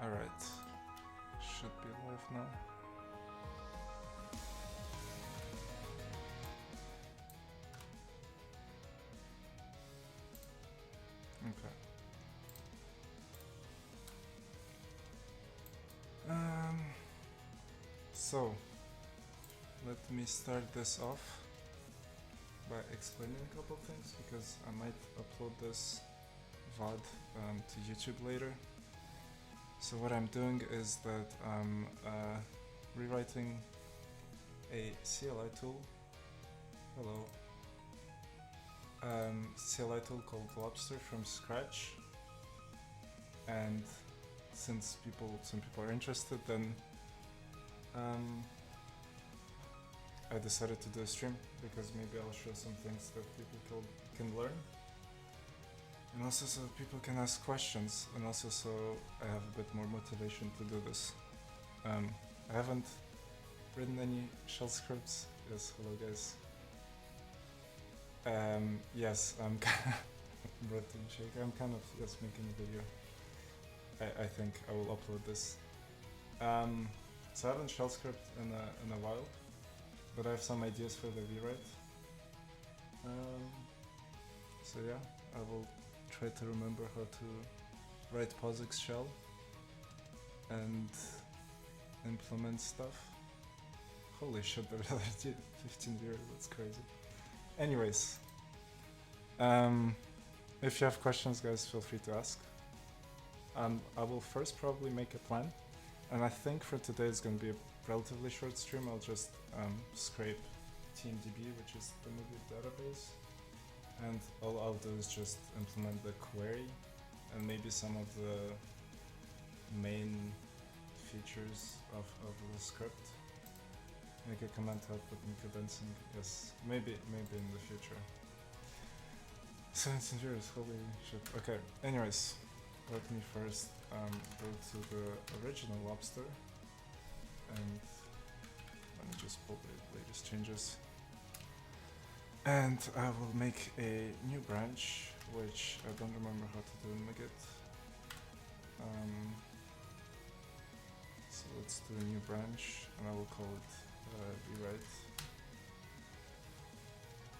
Alright. Should be live now. Okay. So let me start this off by explaining a couple things because I might upload this VOD to YouTube later. So what I'm doing is that I'm rewriting a CLI tool. Hello. CLI tool called Lobster from scratch, and since some people are interested, then I decided to do a stream because maybe I'll show some things that people can learn, and also so people can ask questions, and also so I have a bit more motivation to do this. I haven't written any shell scripts. Yes, hello guys. Yes, I'm kind of just making a video. I think I will upload this. So I haven't shell script in a while, but I have some ideas for the rewrite. So yeah, I will try to remember how to write POSIX shell and implement stuff. Holy shit, there are 15 viewers, that's crazy. Anyways, if you have questions, guys, feel free to ask. I will first probably make a plan, and I think for today it's going to be a relatively short stream. I'll just scrape TMDB, which is the movie database, and all I'll do is just implement the query and maybe some of the main features of the script. Make a comment output and condensing. Yes, maybe in the future. 17 years, holy shit. Okay, anyways, let me first go to the original lobster and let me just pull the latest changes. And I will make a new branch, which I don't remember how to do in Magit. So let's do a new branch, and I will call it rewrite,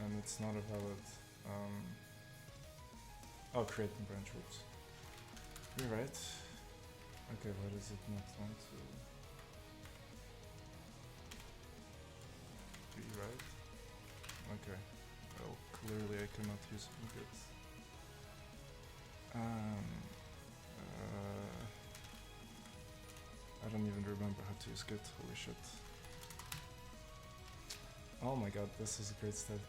and it's not a valid creating branch, whoops. Rewrite. Okay, why does it not want to rewrite? Okay, well, clearly I cannot use Git. I don't even remember how to use Git, holy shit. Oh my god, this is a great start.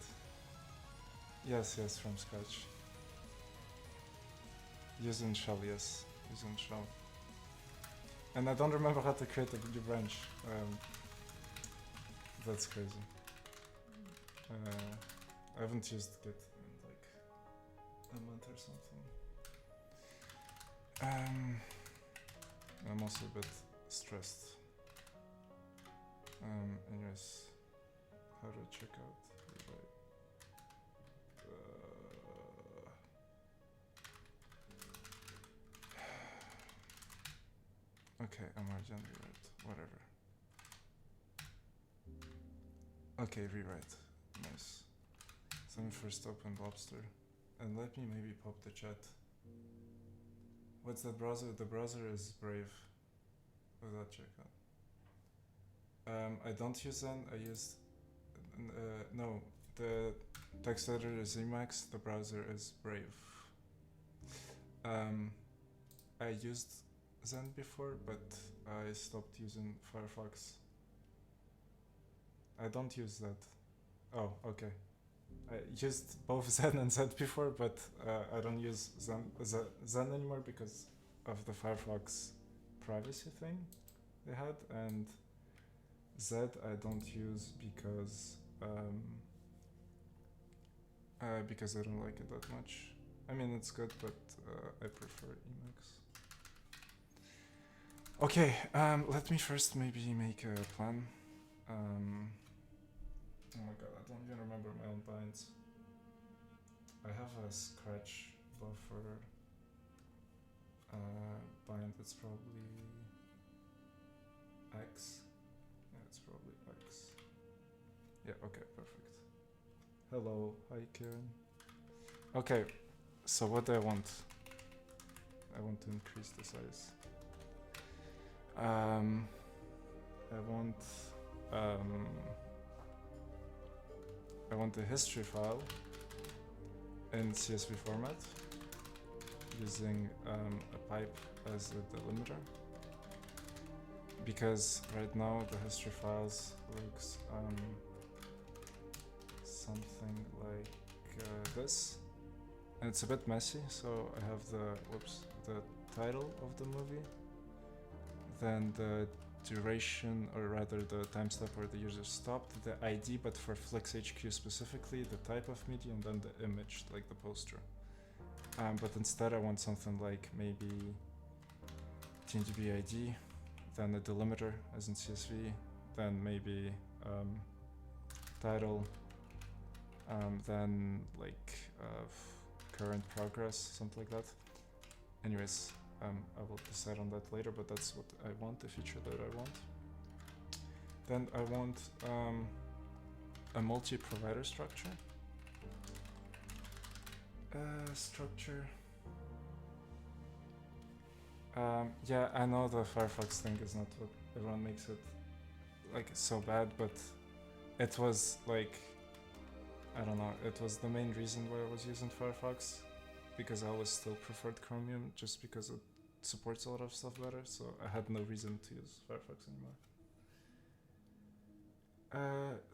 Yes, from scratch. Using shell, yes. Using shell. And I don't remember how to create a new branch. That's crazy. I haven't used Git in like a month or something. I'm also a bit stressed. Anyways. How to check out rewrite. Okay, I'm already on rewrite. Whatever. Okay, rewrite. Nice. So let me first open Lobster. And let me maybe pop the chat. What's that browser? The browser is Brave. Without checkout. I don't use Zen, I use no, the text editor is Emacs, the browser is Brave. I used Zen before, but I stopped using Firefox. I don't use that. Oh, okay. I used both Zen and Zed before, but I don't use Zen anymore because of the Firefox privacy thing they had, and Zed I don't use because I don't like it that much. I mean, it's good, but I prefer Emacs. Okay, let me first maybe make a plan. Oh my god, I don't even remember my own binds. I have a scratch buffer bind, it's probably X. Yeah, it's probably X. Yeah, okay, perfect. Hello, hi Karen. Okay, so what do I want? I want to increase the size. I want the history file in CSV format using a pipe as a delimiter, because right now the history files looks something like this, and it's a bit messy. So I have the title of the movie, then the duration, or rather the time step where the user stopped, the ID, but for FlexHQ specifically, the type of media, and then the image, like the poster. But instead I want something like maybe TeamDB ID, then a delimiter as in CSV, then maybe title, then like current progress, something like that. Anyways, I will decide on that later, but that's what I want, the feature that I want. Then I want a multi-provider structure. Yeah, I know the Firefox thing is not what everyone makes it like so bad, but it was like, I don't know, it was the main reason why I was using Firefox, because I always still preferred Chromium just because it supports a lot of stuff better, so I had no reason to use Firefox anymore.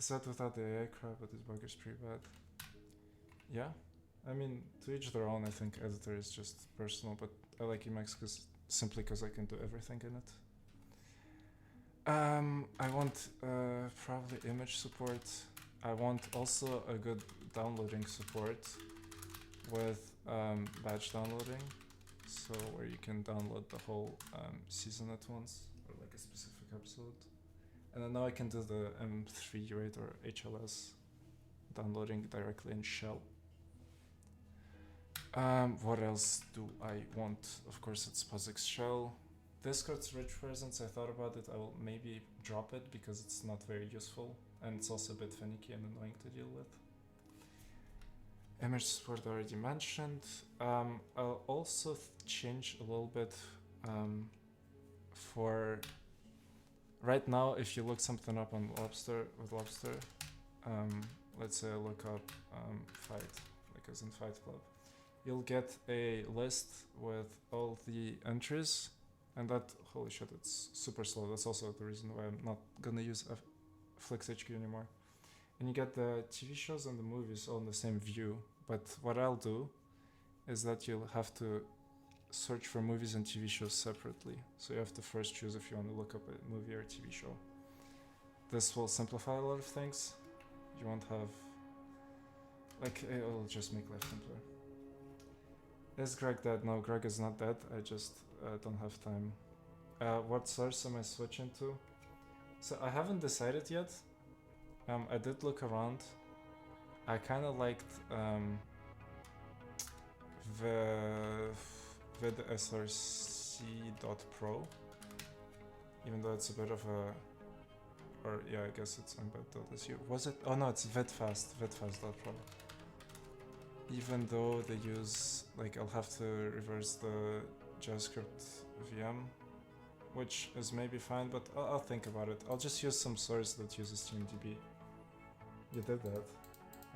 That without the AI crap, but this bug is pretty bad. Yeah, I mean, to each their own. I think editor is just personal, but I like Emacs simply because I can do everything in it. I want probably image support. I want also a good downloading support with batch downloading, so where you can download the whole season at once, or like a specific episode. And then now I can do the M3 rate or HLS downloading directly in shell. What else do I want? Of course, it's POSIX shell. Discord's rich presence, I thought about it. I will maybe drop it because it's not very useful, and it's also a bit finicky and annoying to deal with. Image support already mentioned. I'll also change a little bit for right now. If you look something up on Lobster, let's say I look up fight, like as in Fight Club, you'll get a list with all the entries, and that, holy shit, it's super slow. That's also the reason why I'm not gonna use FlexHQ anymore. And you get the TV shows and the movies all in the same view, but what I'll do is that you'll have to search for movies and TV shows separately. So you have to first choose if you want to look up a movie or a TV show. This will simplify a lot of things. You won't have, like, it'll just make life simpler. Is Greg dead? No, Greg is not dead. I just don't have time. What source am I switching to? So I haven't decided yet. I did look around. I kind of liked vidsrc.pro, even though it's a bit of a, or yeah, I guess it's embed.su. Was it? Oh no, it's vidfast.pro. Even though they use, like, I'll have to reverse the JavaScript VM, which is maybe fine, but I'll think about it. I'll just use some source that uses TeamDB. You did that?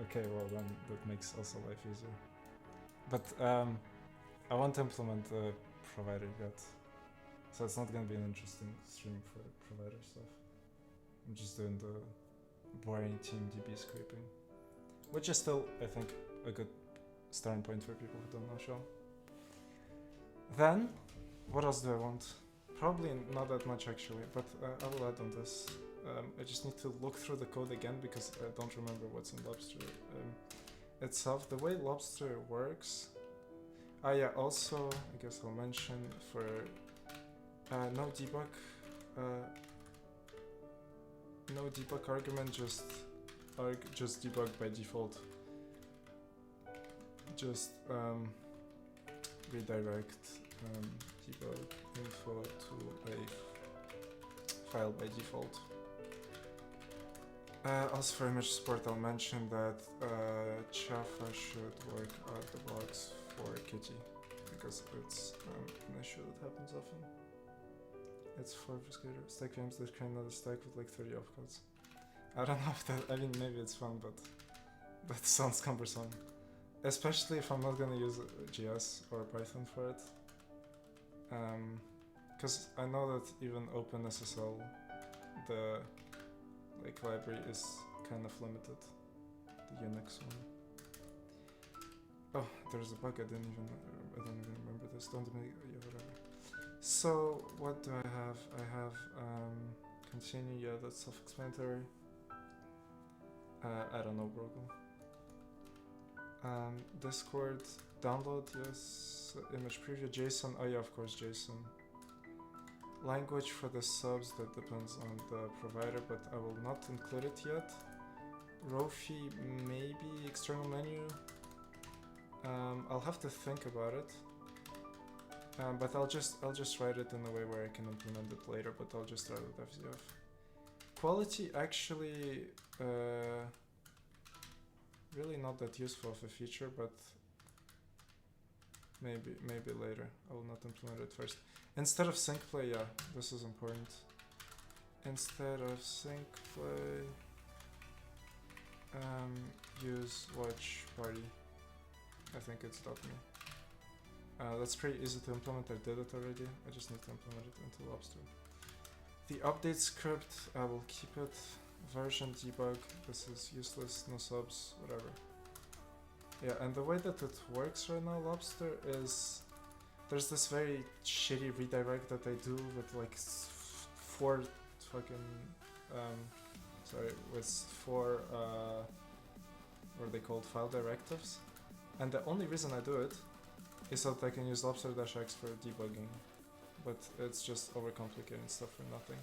Okay, well then that makes also life easier. But I won't implement the provider yet, so it's not gonna be an interesting stream for provider stuff. I'm just doing the boring TeamDB scraping, which is still, I think, a good starting point for people who don't know Shell. Then, what else do I want? Probably not that much actually, but I will add on this. I just need to look through the code again because I don't remember what's in Lobster itself. The way Lobster works. Yeah, also, I guess I'll mention for no debug argument, just debug by default. Just redirect debug info to a file by default. Also for image support, I'll mention that Java should work out the box for Kitty, because it's an issue that happens often. It's for stack games that create another stack with like 30 opcodes. I don't know if that, I mean maybe it's fun, but that sounds cumbersome. Especially if I'm not gonna use JS or Python for it. Because I know that even OpenSSL, the like library, is kind of limited. The Unix one. Oh, there's a bug. I don't even remember this. Don't make yeah, whatever. So what do I have? I have continue. Yeah, that's self-explanatory. I don't know, Brogle. Discord download, yes. Image preview, JSON. Oh yeah, of course, JSON. Language for the subs, that depends on the provider, but I will not include it yet. Rofi, maybe external menu. I'll have to think about it. But I'll just write it in a way where I can implement it later. But I'll just start with FZF. Quality, actually, really not that useful of a feature, but maybe later. I will not implement it first. Instead of sync play, yeah, this is important. Instead of sync play, use watch party. I think it's .me. That's pretty easy to implement. I did it already. I just need to implement it into Lobster. The update script, I will keep it. Version debug, this is useless, no subs, whatever. Yeah, and the way that it works right now, Lobster, is there's this very shitty redirect that they do with like four fucking what are they called, file directives, and the only reason I do it is so that I can use lobster-x for debugging, but it's just overcomplicating stuff for nothing.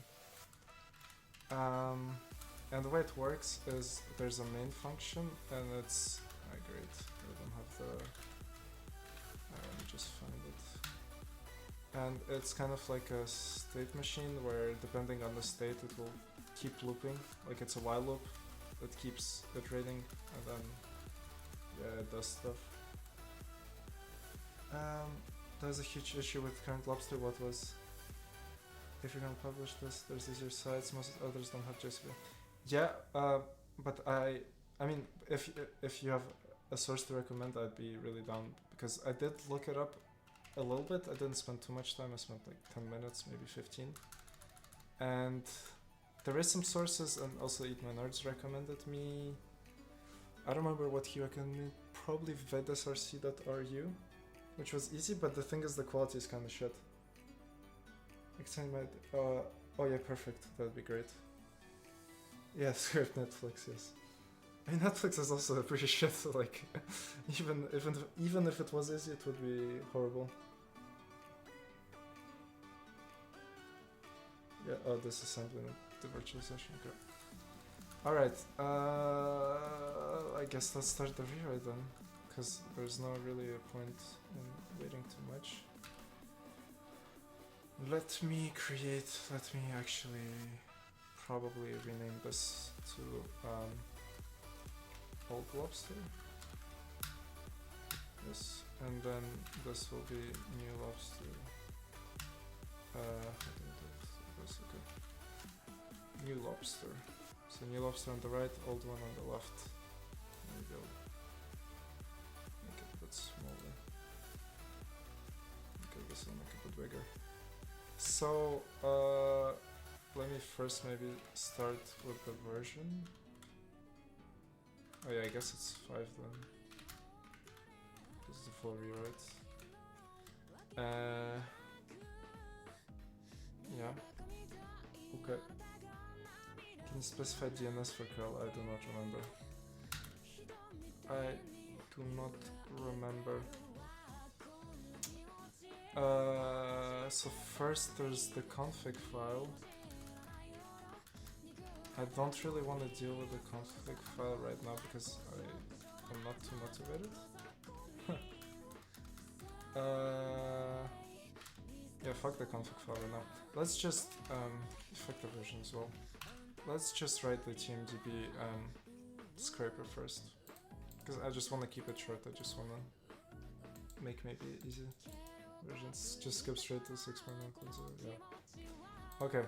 And the way it works is there's a main function, and it's great. I don't have the. Let me just find it. And it's kind of like a state machine where, depending on the state, it will keep looping. Like it's a while loop that keeps iterating, and then yeah, it does stuff. There's a huge issue with current Lobster. What was? If you're gonna publish this, there's easier sites. Most others don't have JSP. Yeah, but I mean, if you have a source to recommend, I'd be really down, because I did look it up a little bit. I didn't spend too much time. I spent like 10 minutes, maybe 15. And there is some sources, and also Eat My Nerds recommended me. I don't remember what he recommended me. Probably vedasrc.ru, which was easy, but the thing is the quality is kind of shit. Extend my oh yeah, perfect. That'd be great. Yeah, script Netflix, yes. I mean, Netflix is also pretty shit, so like, even if it was easy, it would be horrible. Yeah, oh, this is sampling the virtual session, okay. Alright, I guess let's start the rewrite then, because there's no really a point in waiting too much. Let me actually probably rename this to Old Lobster. Yes, and then this will be New Lobster. How do I do this? Okay. New Lobster. So New Lobster on the right, old one on the left. There we go. Make it a bit smaller. Okay, this will make it a bit bigger. So, let me first maybe start with the version. Oh yeah, I guess it's 5 then. This is the full rewrite. Yeah. Okay. Can you specify DNS for curl? I do not remember. I do not remember. So first there's the config file. I don't really want to deal with the config file right now because I'm not too motivated. Yeah, fuck the config file right now. Let's just fuck the version as well. Let's just write the TMDB scraper first, because I just want to keep it short. I just want to make maybe easy versions. Just skip straight to 6.1 closer. Yeah. Okay.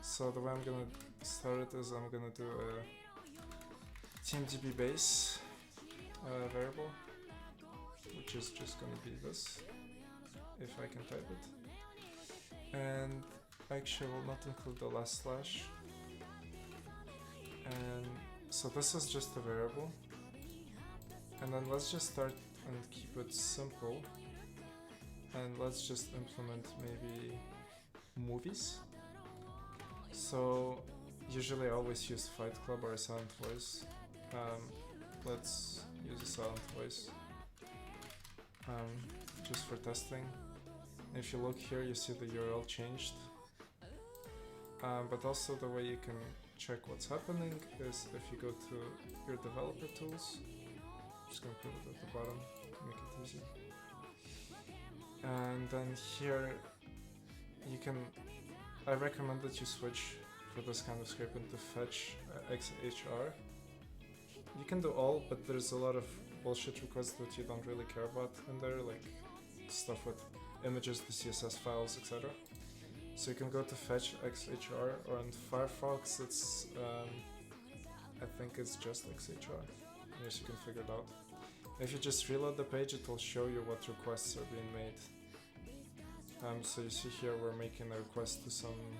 So the way I'm gonna start it is I'm gonna do a TMDB base variable, which is just gonna be this, if I can type it. And actually I will not include the last slash. And so this is just a variable. And then let's just start and keep it simple. And let's just implement maybe movies. So usually I always use Fight Club or a silent voice. Let's use a silent voice just for testing. If you look here, you see the URL changed. But also the way you can check what's happening is if you go to your developer tools. I'm just gonna put it at the bottom, make it easy. And then here you can, I recommend that you switch for this kind of scraping to fetch XHR. You can do all, but there's a lot of bullshit requests that you don't really care about in there, like stuff with images, the CSS files, etc. So you can go to fetch XHR, or in Firefox it's, I think it's just XHR. Yes, you can figure it out. If you just reload the page, it will show you what requests are being made. So you see here we're making a request to some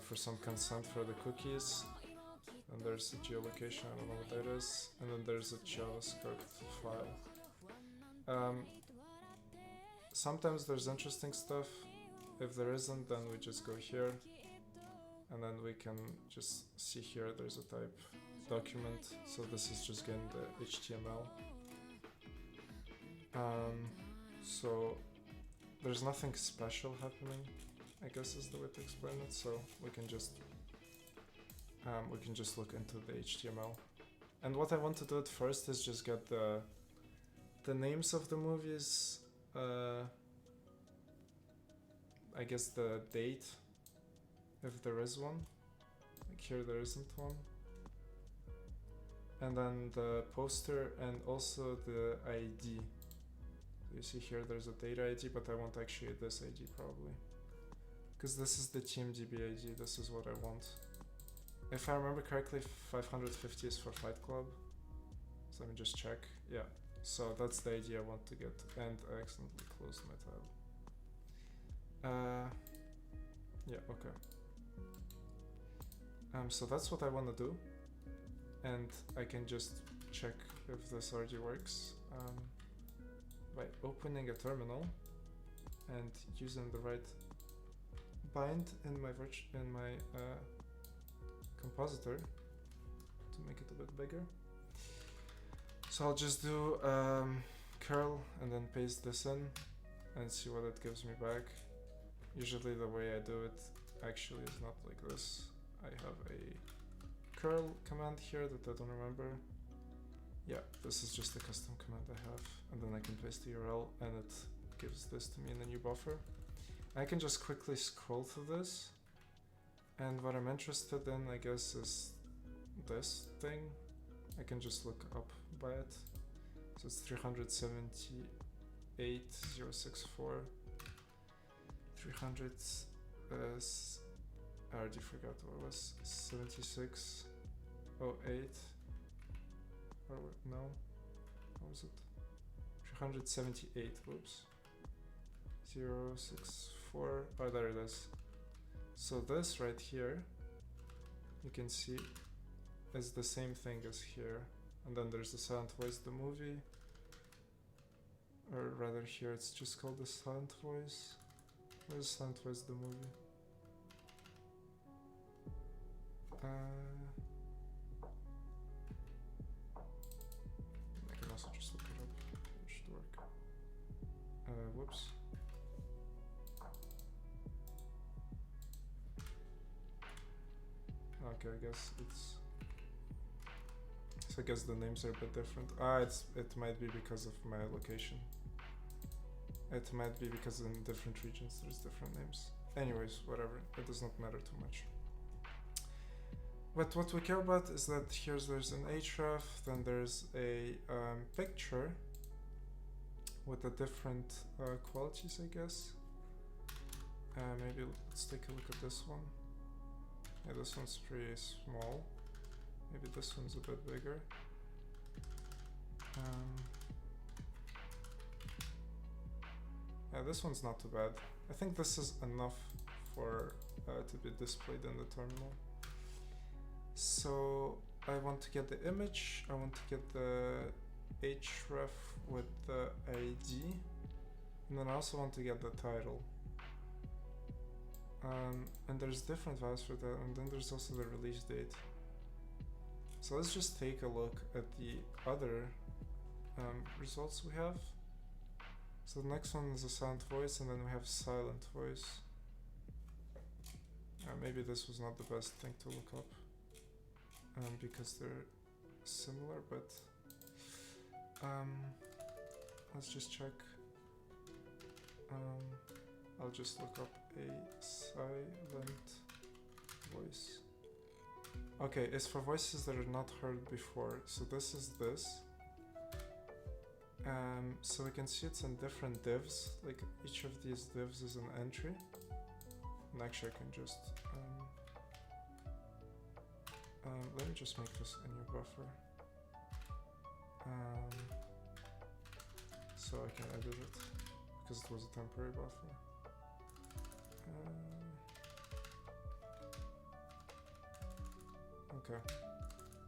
for some consent for the cookies, and there's a geolocation, I don't know what that is, and then there's a JavaScript file. Sometimes there's interesting stuff. If there isn't, then we just go here, and then we can just see here there's a type document, so this is just getting the HTML. So there's nothing special happening, I guess is the way to explain it. So we can just look into the HTML. And what I want to do at first is just get the names of the movies, I guess the date, if there is one. Like here there isn't one. And then the poster and also the ID. You see here there's a data ID, but I want actually this ID probably. Because this is the TMDB ID, this is what I want. If I remember correctly, 550 is for Fight Club. So let me just check. Yeah, so that's the ID I want to get, and I accidentally closed my tab. Yeah, okay. So that's what I want to do. And I can just check if this already works by opening a terminal and using the right bind in my compositor to make it a bit bigger. So I'll just do curl and then paste this in and see what it gives me back. Usually the way I do it actually is not like this. I have a curl command here that I don't remember. Yeah, this is just a custom command I have, and then I can paste the URL and it gives this to me in a new buffer. I can just quickly scroll through this, and what I'm interested in, I guess, is this thing. I can just look up by it. So it's 378,064. 300, I already forgot what it was, 7608, or no, what was it, 378, whoops, 064, oh there it is. So this right here, you can see, is the same thing as here, and then there's the Silent Voice, the movie, or rather here it's just called the Silent Voice. Where's Silent Voice, the movie? I can also just look it up. It should work. Whoops. Okay, I guess it's. So I guess the names are a bit different. It might be because of my location. It might be because in different regions there's different names. Anyways, whatever, it does not matter too much. But what we care about is that there's an href, then there's a picture with the different qualities, I guess. Maybe let's take a look at this one. Yeah, this one's pretty small. Maybe this one's a bit bigger. Yeah, this one's not too bad. I think this is enough for to be displayed in the terminal. So I want to get the image, I want to get the href with the ID, and then I also want to get the title. And there's different values for that, and then there's also the release date. So let's just take a look at the other results we have. So the next one is a silent voice, and then we have silent voice. Maybe this was not the best thing to look up, because they're similar, but let's just check. I'll just look up a silent voice. Okay, it's for voices that are not heard before. So this is this. So we can see it's in different divs. Like each of these divs is an entry. And actually I can just let me just make this a new buffer. So I can edit it because it was a temporary buffer. Okay,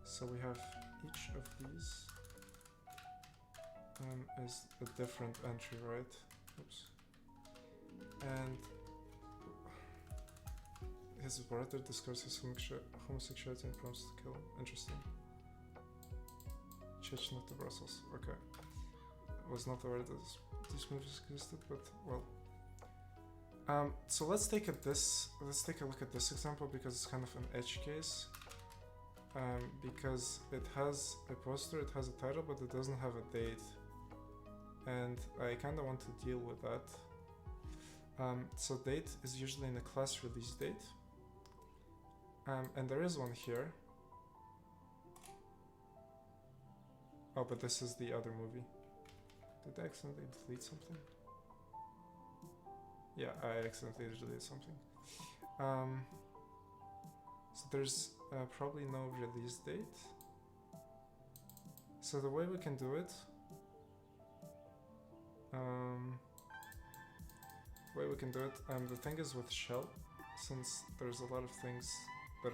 so we have each of these is a different entry, right? Oops. And his brother discusses homosexuality and promises to kill him. Interesting. Chechnya to Brussels. Okay. I was not aware that these movies existed, but well. So let's take a look at this example because it's kind of an edge case. Because it has a poster, it has a title, but it doesn't have a date. And I kind of want to deal with that. So date is usually in the class release date. And there is one here. Oh, but this is the other movie. Did I accidentally delete something? Yeah, I accidentally deleted something. So there's probably no release date. So the way we can do it, the thing is with shell, since there's a lot of things that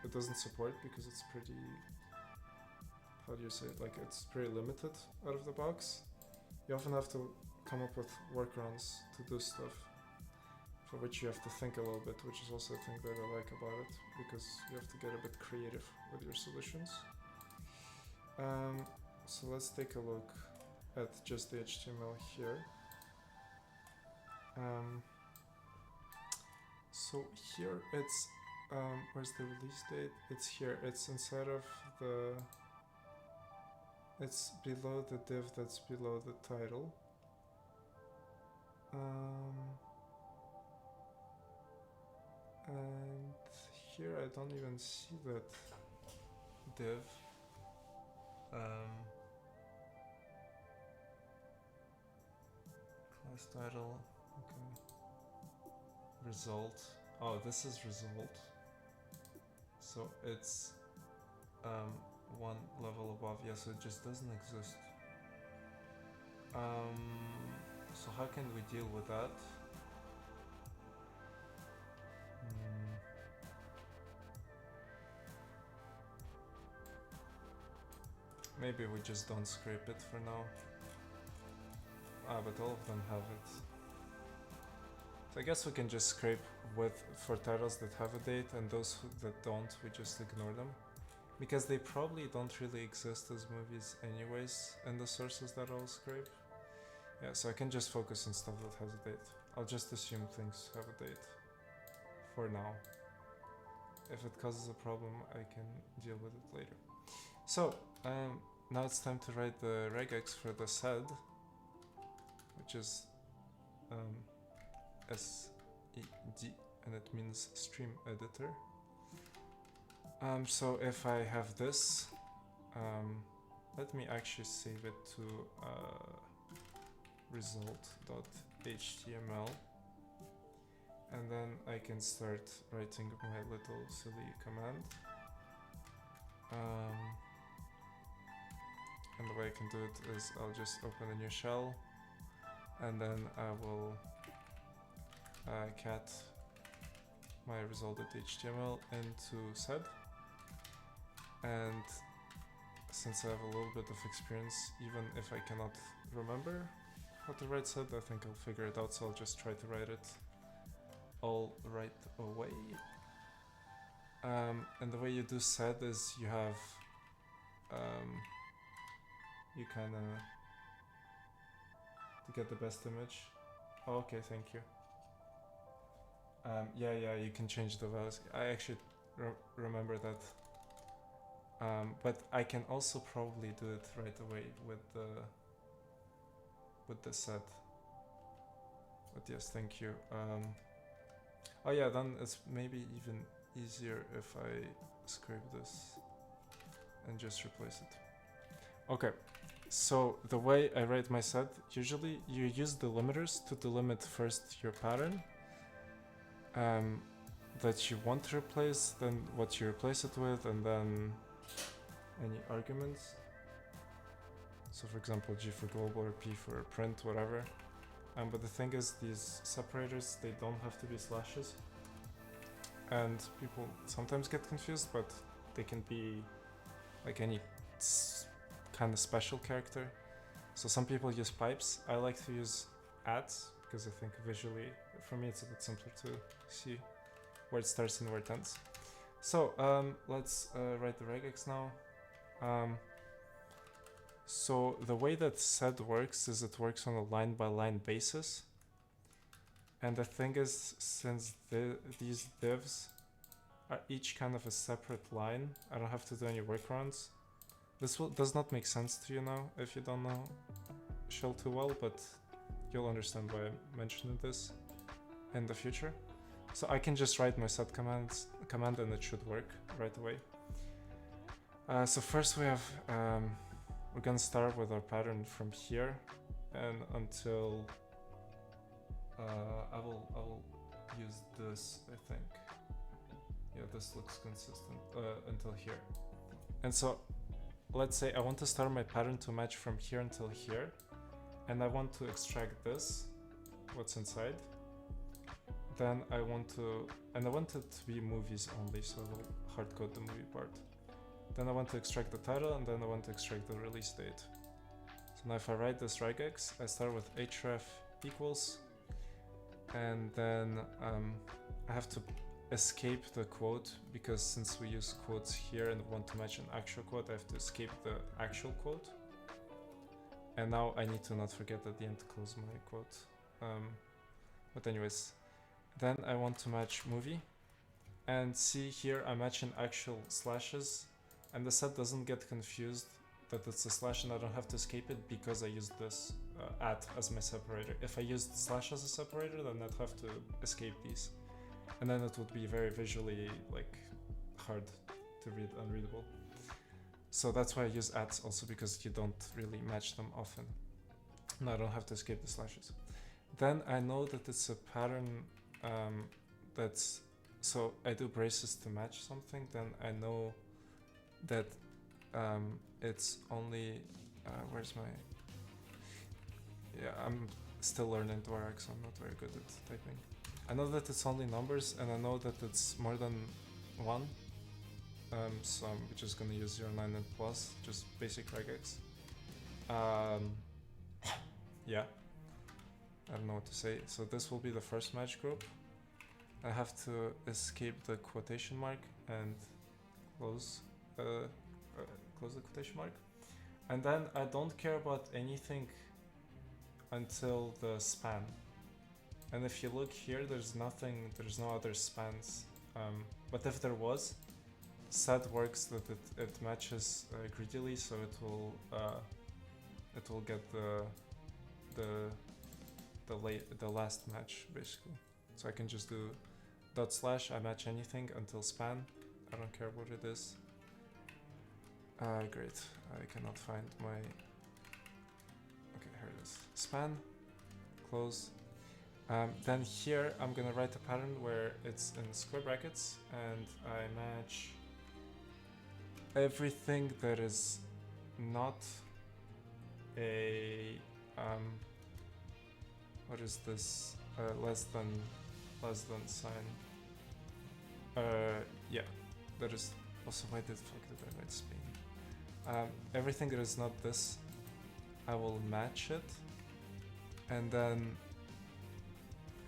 it doesn't support because it's pretty, how do you say it, like it's pretty limited out of the box. You often have to come up with workarounds to do stuff, for which you have to think a little bit, which is also a thing that I like about it, because you have to get a bit creative with your solutions. So let's take a look at just the HTML here. So here it's, where's the release date? It's here, it's inside of the, it's below the div that's below the title. And here I don't even see that div. Class title, okay. Result. Oh, this is result. So it's one level above. Yeah, so it just doesn't exist. So how can we deal with that? Maybe we just don't scrape it for now. But all of them have it. So I guess we can just scrape for titles that have a date, and those that don't, we just ignore them. Because they probably don't really exist as movies anyways in the sources that I'll scrape. Yeah, so I can just focus on stuff that has a date. I'll just assume things have a date for now. If it causes a problem, I can deal with it later. So, now it's time to write the regex for the sed. which is SED, and it means stream editor. So if I have this, let me actually save it to result.html, and then I can start writing my little silly command. And the way I can do it is I'll just open a new shell, and then I will cat my result.html into sed. And since I have a little bit of experience, even if I cannot remember how to write sed, I think I'll figure it out, so I'll just try to write it all right away. And the way you do sed is you have you kind of, to get the best image. Oh, okay, thank you. Yeah, you can change the values. I actually remember that. But I can also probably do it right away with the set. But yes, thank you. Oh yeah, then it's maybe even easier if I scrape this and just replace it. Okay, so the way I write my set, usually you use delimiters to delimit first your pattern that you want to replace, then what you replace it with, and then any arguments. So for example, G for global or P for print, whatever. But the thing is, these separators, they don't have to be slashes. And people sometimes get confused, but they can be like any kind of special character. So some people use pipes. I like to use ats because I think visually, for me, it's a bit simpler to see where it starts and where it ends. So let's write the regex now. So the way that sed works is it works on a line-by-line basis. And the thing is, since these divs are each kind of a separate line, I don't have to do any workarounds. This does not make sense to you now if you don't know shell too well, but you'll understand why I'm mentioning this in the future. So I can just write my sed command and it should work right away. So first we have, we're gonna start with our pattern from here and until I will use this, I think. Yeah, this looks consistent until here. And so let's say I want to start my pattern to match from here until here, and I want to extract this, what's inside. Then I want it to be movies only, so I will hard code the movie part. Then I want to extract the title, and then I want to extract the release date. So now if I write this regex, I start with href equals, and then I have to escape the quote, because since we use quotes here and want to match an actual quote, I have to escape the actual quote. And now I need to not forget at the end to close my quote. But anyways, then I want to match movie. And see here I'm matching actual slashes, and the set doesn't get confused that it's a slash and I don't have to escape it because I used this at as my separator. If I used slash as a separator, then I'd have to escape these. And then it would be very visually like hard to read, unreadable. So that's why I use ats also, because you don't really match them often. No, I don't have to escape the slashes. Then I know that it's a pattern that's, so I do braces to match something, then I know that it's only, where's my, yeah, I'm still learning Dvorak, so I'm not very good at typing. I know that it's only numbers, and I know that it's more than one. So I'm just gonna use 0, 9, and plus, just basic regex. Yeah, I don't know what to say. So this will be the first match group. I have to escape the quotation mark and close the quotation mark. And then I don't care about anything until the span. And if you look here, there's nothing, there's no other spans. But if there was, sed works that it matches greedily, so it will get the the last match basically. So I can just do dot slash, I match anything until span. I don't care what it is. Great, I cannot find my... Okay, here it is. Span, close. Then here I'm gonna write a pattern where it's in square brackets and I match everything that is not a what is this? Less than sign. Yeah, that is also why the fuck did I write Spain? Everything that is not this, I will match it, and then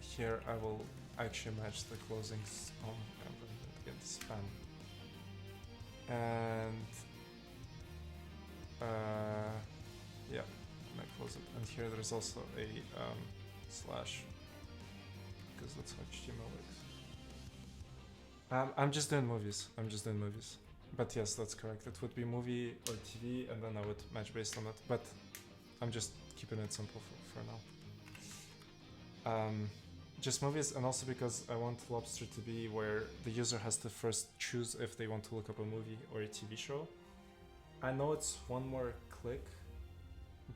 here I will actually match the closings on again span. And yeah, and I close it. And here there's also a slash, because that's how HTML works. I'm just doing movies. But yes, that's correct. It would be movie or TV, and then I would match based on it. But I'm just keeping it simple for now. Just movies, and also because I want Lobster to be where the user has to first choose if they want to look up a movie or a TV show. I know it's one more click,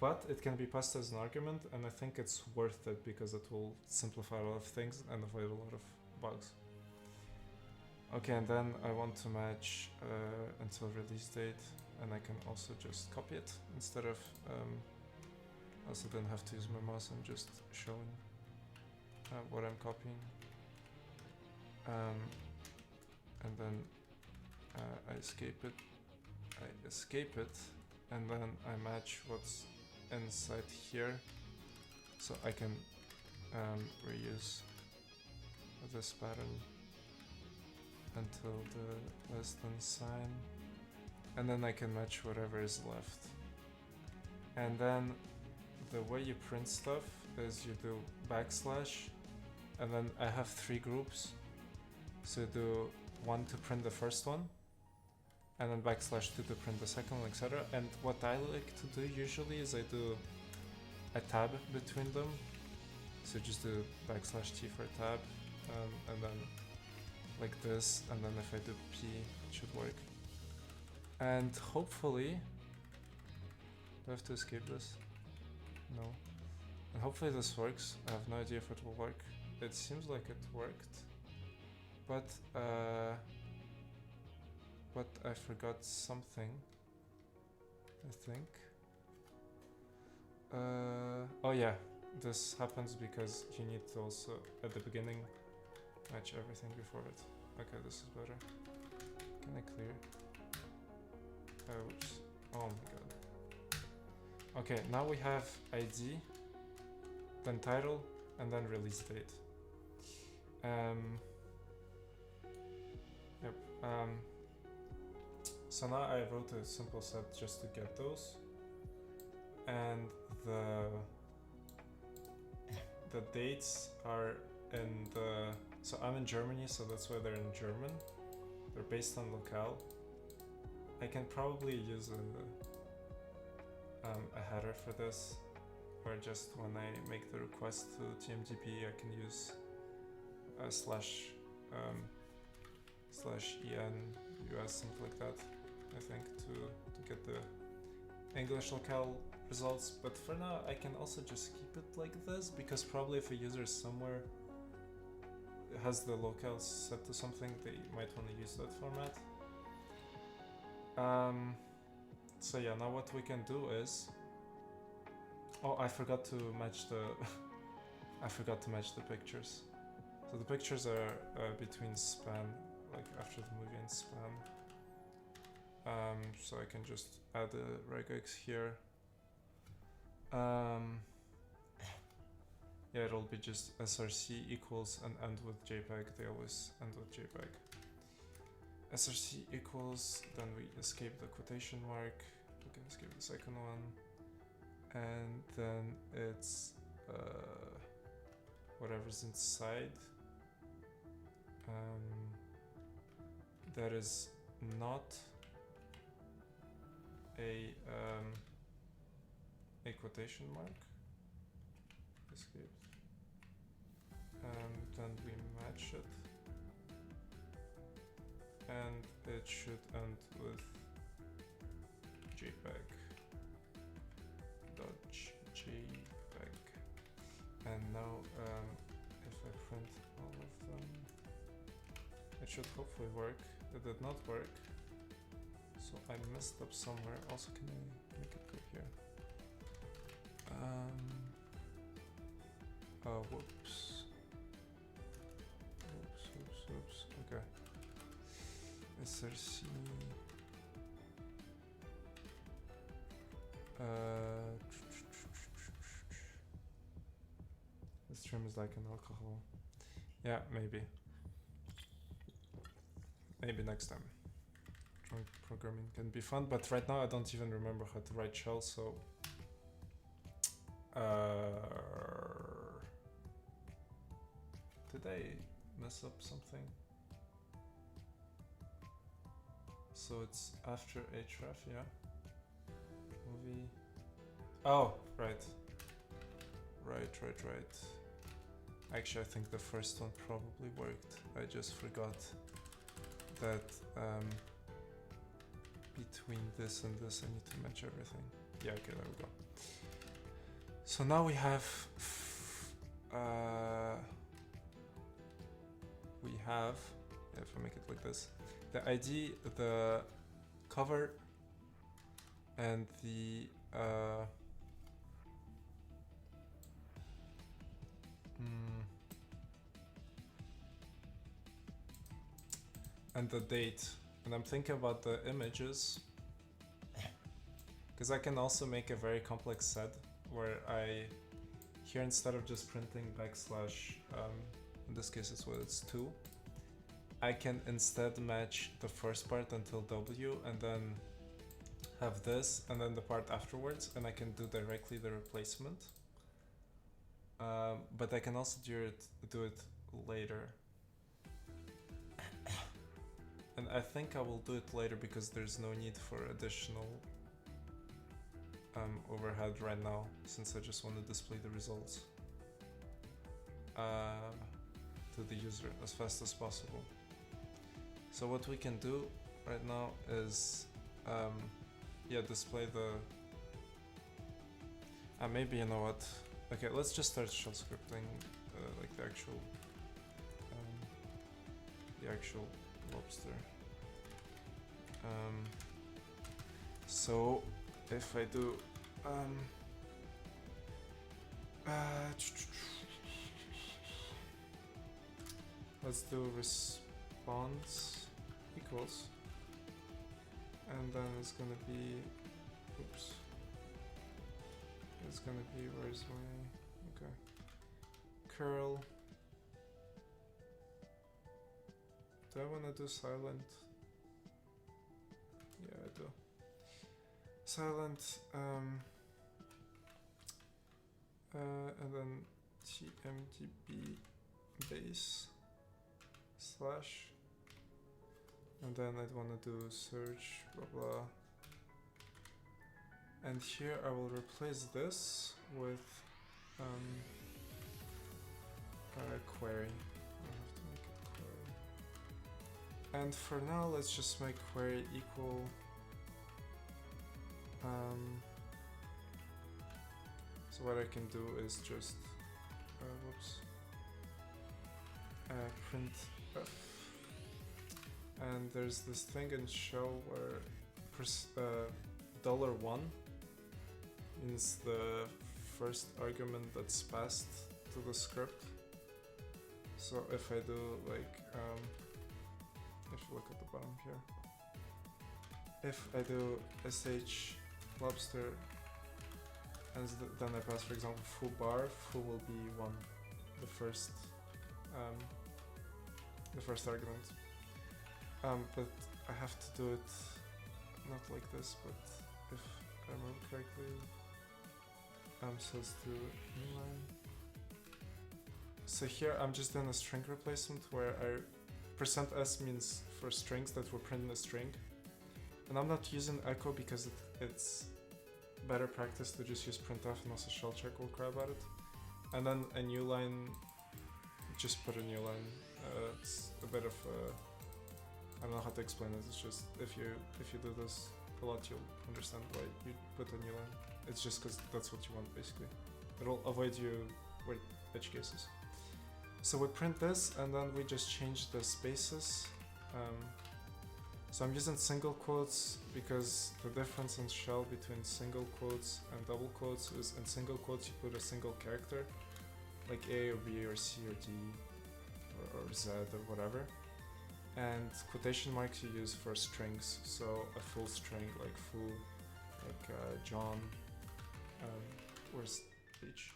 but it can be passed as an argument, and I think it's worth it because it will simplify a lot of things and avoid a lot of bugs. Okay, and then I want to match until release date, and I can also just copy it instead of also don't have to use my mouse. I'm just showing what I'm copying, and then I escape it, and then I match what's inside here, so I can reuse this pattern until the less than sign, and then I can match whatever is left. And then the way you print stuff is you do backslash, and then I have 3 groups, so you do 1 to print the first one, and then backslash 2 to print the second one, etc. And what I like to do usually is I do a tab between them, so just do backslash T for tab, and then like this, and then if I do P, it should work. And hopefully, do I have to escape this? No. And hopefully this works. I have no idea if it will work. It seems like it worked, but I forgot something, I think. Oh yeah, this happens because you need to also, at the beginning, match everything before it. Okay, this is better. Can I clear? Oops. Oh my god. Okay, now we have ID, then title, and then release date. Yep. So now I wrote a simple set just to get those, and the dates are in the... So I'm in Germany, so that's why they're in German. They're based on locale. I can probably use a header for this, or just when I make the request to TMDB, I can use a slash EN US, something like that, I think, to get the English locale results. But for now, I can also just keep it like this, because probably if a user somewhere has the locale set to something, they might want to use that format. So yeah, now what we can do is... Oh, I forgot to match the... I forgot to match the pictures. So the pictures are between span, like after the movie and span. So I can just add the regex here. Yeah, it'll be just src equals and end with JPEG. They always end with JPEG. Src equals, then we escape the quotation mark. We can escape the second one. And then it's whatever's inside. That is not a quotation mark. Escape. and then we match it, and it should end with JPEG. .jpeg. And now if I print all of them, it should hopefully work. It did not work, so I messed up somewhere. Also, can I make it go here? Oh, whoops. Oops. Okay. src. The stream is like an alcohol. Yeah, maybe. Maybe next time. Drunk programming can be fun, but right now I don't even remember how to write shell, so... did I mess up something? So it's after href, yeah? Movie... Oh, right. Right. Actually, I think the first one probably worked. I just forgot that between this and this I need to match everything. Yeah, okay, there we go. So now we have if I make it like this, the ID, the cover, and the and the date. And I'm thinking about the images, because I can also make a very complex set where I, here instead of just printing backslash, in this case it's what it's 2, I can instead match the first part until W and then have this and then the part afterwards, and I can do directly the replacement. But I can also do it later. And I think I will do it later because there's no need for additional overhead right now, since I just want to display the results to the user as fast as possible. So what we can do right now is display the maybe, you know what, okay, let's just start shell scripting like the actual lobster. So if I do let's do response equals, and then it's gonna be, oops, it's gonna be, where's my, okay, curl. Do I want to do silent? Yeah, I do. Silent, and then tmdb base slash, and then I'd want to do search, blah blah. And here I will replace this with a query. And for now, let's just make query equal so what I can do is just print f, and there's this thing in shell where $1 means the first argument that's passed to the script. So if I do like if you look at the bottom here, if I do sh lobster and then I pass, for example, foo bar, foo will be 1, the first argument. But I have to do it not like this, but if I remember correctly, so let's do new line. So here I'm just doing a string replacement where %s means for strings that were printed in a string, and I'm not using echo because it's better practice to just use printf, and also shell check will cry about it. And then a new line just put a new line. It's a bit of I don't know how to explain it. It's just if you do this a lot, you'll understand why you put a new line. It's just because that's what you want basically. It'll avoid you weird edge cases. So we print this and then we just change the spaces. So I'm using single quotes because the difference in shell between single quotes and double quotes is in single quotes you put a single character, like A or B or C or D or Z or whatever. And quotation marks you use for strings, so a full string, like full, like John, where's H?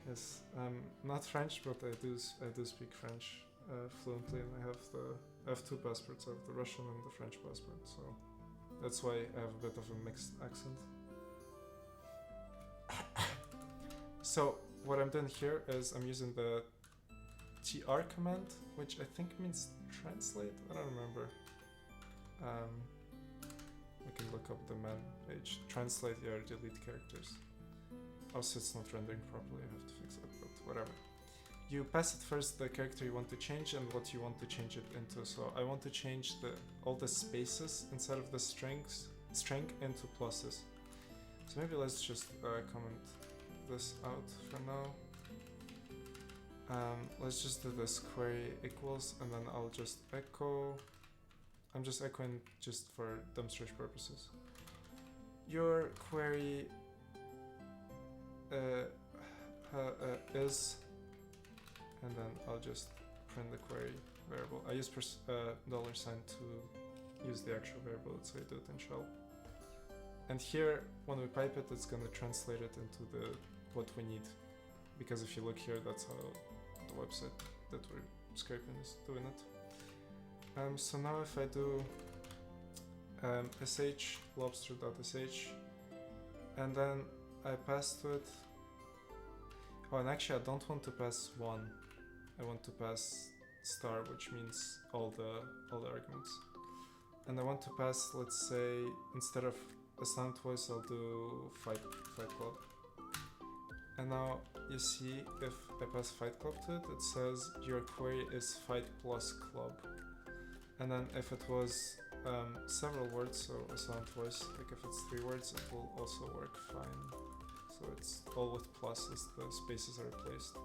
Yes, I'm not French, but I do speak French fluently, and I have two passports. I have the Russian and the French passport, so that's why I have a bit of a mixed accent. So what I'm doing here is I'm using the tr command, which I think means translate. I don't remember. We can look up the man page. Translate or delete characters. Also, it's not rendering properly. I have to fix it, but whatever. You pass it first the character you want to change and what you want to change it into. So I want to change all the spaces inside of the string into pluses. So maybe let's just comment this out for now. Let's just do this query equals, and then I'll just echo. I'm just echoing just for demonstration purposes. Your query is, and then I'll just print the query variable. I use $sign to use the actual variable, so I do it in shell. And here, when we pipe it, it's gonna translate it into what we need. Because if you look here, that's how the website that we're scraping is doing it. So now if I do sh lobster.sh, and then I pass to it. Oh, and actually I don't want to pass 1. I want to pass star, which means all the arguments. And I want to pass, let's say, instead of a slant voice, I'll do Fight Club. And now you see if I pass Fight Club to it, it says your query is Fight plus Club. And then if it was several words, so a slant voice, like if it's 3 words, it will also work fine. So it's all with pluses, the spaces are replaced.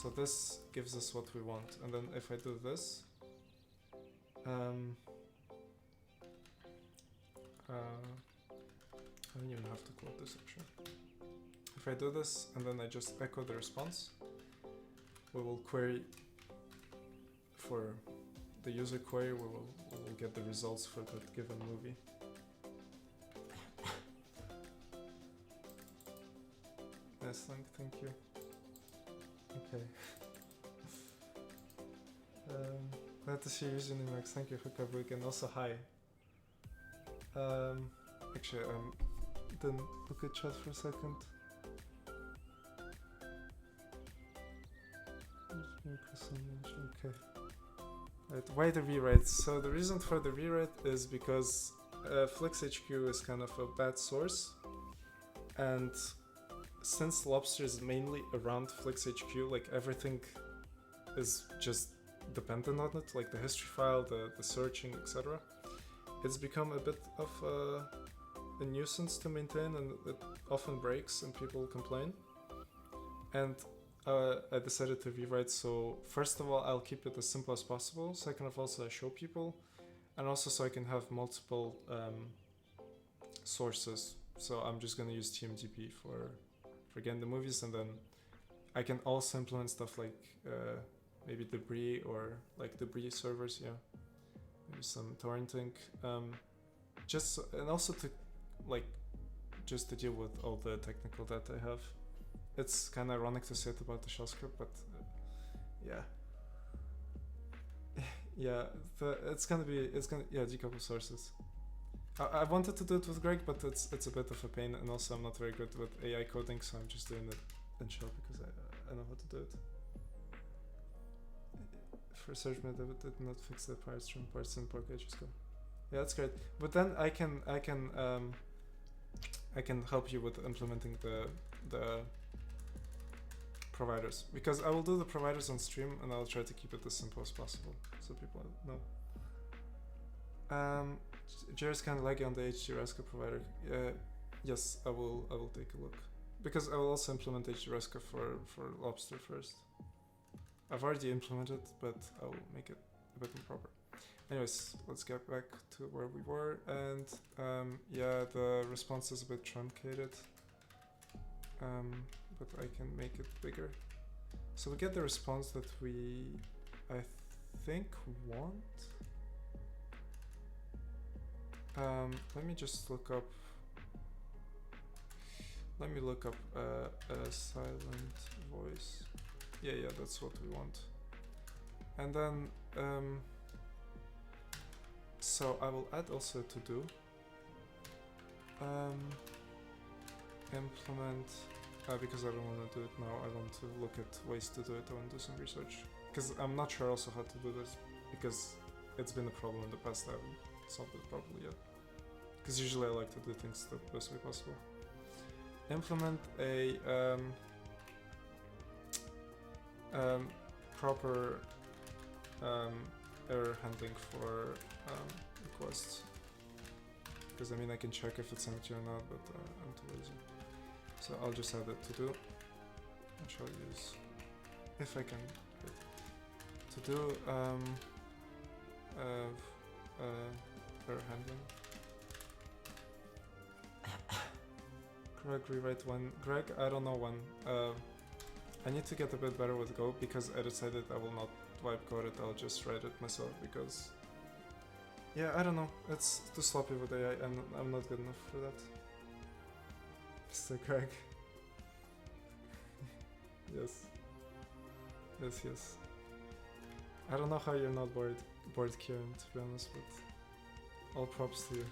So this gives us what we want. And then if I do this, I don't even have to quote this actually. If I do this and then I just echo the response, we will query for the user query, we will get the results for the given movie. Yes, thank you. Okay. Glad to see you using Emacs. Thank you, Hukabuk, and also hi. Actually, didn't look at chat for a second. Okay. Right, why the rewrites? So the reason for the rewrite is because FlixHQ is kind of a bad source, and since Lobster is mainly around FlixHQ, like everything is just dependent on it, like the history file, the searching, etc. It's become a bit of a nuisance to maintain, and it often breaks and people complain. And I decided to rewrite, so first of all I'll keep it as simple as possible, second of all so I show people, and also so I can have multiple sources. So I'm just going to use TMDB for again the movies, and then I can also implement stuff like maybe Debris or like Debris servers, yeah, maybe some torrenting, just and also to like just to deal with all the technical data I have. It's kind of ironic to say it about the shell script, but yeah, yeah, it's gonna decouple sources. I wanted to do it with Greg, but it's a bit of a pain, and also I'm not very good with AI coding, so I'm just doing it in shell because I know how to do it. For search method, it did not fix the parts from parts in packages. Yeah, that's great. But then I can help you with implementing the providers, because I will do the providers on stream and I'll try to keep it as simple as possible so people know. Jared's kind of laggy on the HDResca provider. Yes, I will take a look, because I will also implement HDResca for lobster first. I've already implemented, but I'll make it a bit more proper. Anyways, let's get back to where we were, and yeah, the response is a bit truncated, but I can make it bigger. So we get the response that I think, want. Let me just look up. Let me look up a silent voice. Yeah, that's what we want. And then, so I will add also to do. Implement, because I don't want to do it now. I want to look at ways to do it. I want to do some research, because I'm not sure also how to do this, because it's been a problem in the past. I haven't solved it properly yet, because usually I like to do things the best way possible. Implement a proper error handling for requests, because I mean I can check if it's empty or not, but I'm too lazy. So I'll just add it to do, which I'll use if I can. To do error handling. Greg, rewrite one. Greg, I don't know when. I need to get a bit better with Go, because I decided I will not wipe code it, I'll just write it myself, because yeah, I don't know, it's too sloppy with AI and I'm not good enough for that. Mr. Greg. Yes. I don't know how you're not bored Kieran, to be honest, but all props to you.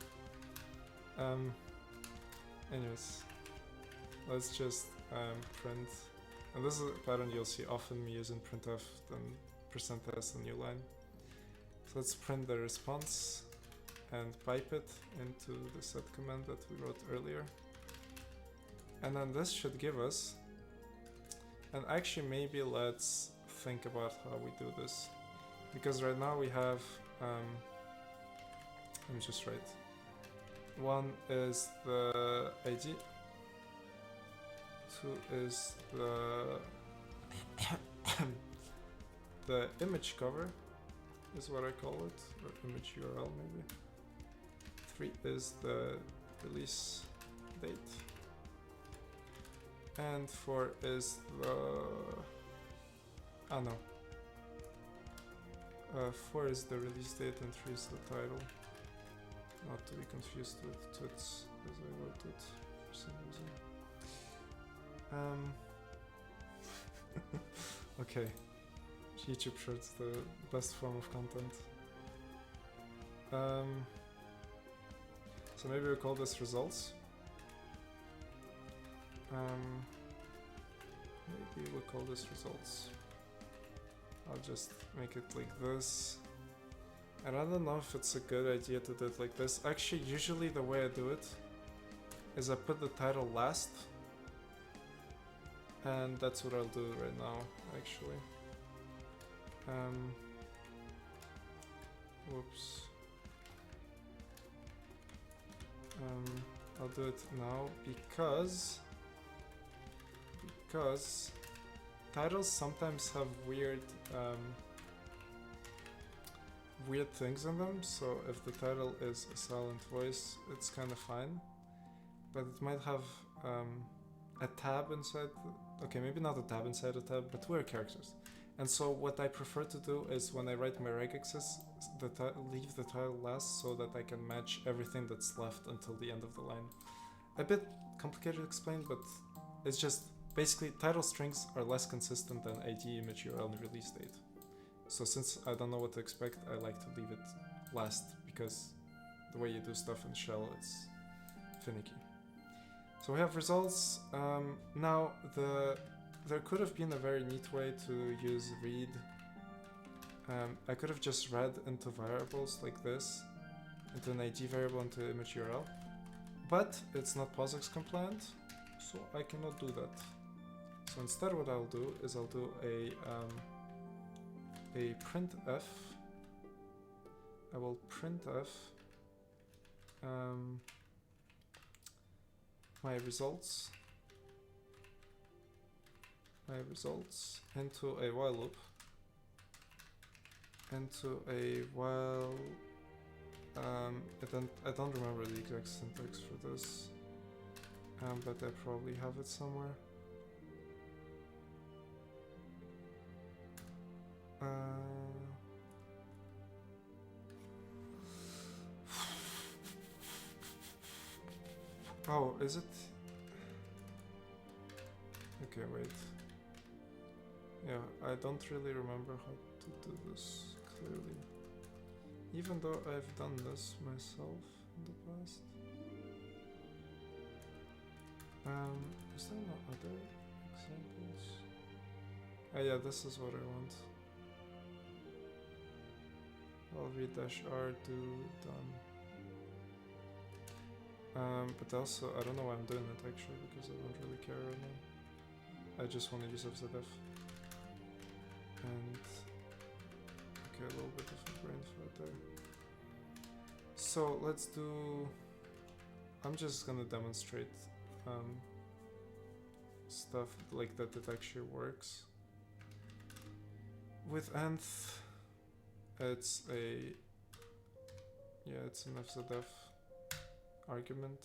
Anyways, let's just print, and this is a pattern you'll see often me using printf, then %s a new line. So let's print the response and pipe it into the set command that we wrote earlier. And then this should give us, and actually maybe let's think about how we do this, because right now we have, let me just write. One is the ID, two is the image cover is what I call it, or image URL maybe. 3 is the release date, and 4 is the 4 is the release date and 3 is the title. Not to be confused with twits, as I wrote it for some reason. Okay, YouTube Shorts, the best form of content. So maybe we'll call this results. Maybe we'll call this results. I'll just make it like this. And I don't know if it's a good idea to do it like this. Actually, usually the way I do it is I put the title last. And that's what I'll do right now, actually. Whoops. I'll do it now because titles sometimes have weird things in them. So if the title is a silent voice, it's kind of fine, but it might have a tab inside. Okay, maybe not a tab inside a tab, but weird characters. And so what I prefer to do is when I write my regexes, leave the title last so that I can match everything that's left until the end of the line. A bit complicated to explain, but it's just basically title strings are less consistent than ID, image, URL, and release date. So since I don't know what to expect, I like to leave it last, because the way you do stuff in shell, it's finicky. So we have results. Now there could have been a very neat way to use read. I could have just read into variables like this, into an ID variable, into image URL, but it's not POSIX compliant, so I cannot do that. So instead what I'll do is I'll do a printf. I will printf my results into a while loop, into a while. I don't remember the exact syntax for this, but I probably have it somewhere. Oh, is it? Okay, wait. Yeah, I don't really remember how to do this clearly. Even though I've done this myself in the past. Is there no other examples? Oh yeah, this is what I want. I'll read -r do done. But also, I don't know why I'm doing it actually, because I don't really care right now. I just want to use fzdef. And okay, a little bit of a brain fart there. So let's do. I'm just gonna demonstrate stuff like that actually works. With nth, it's an fzdef argument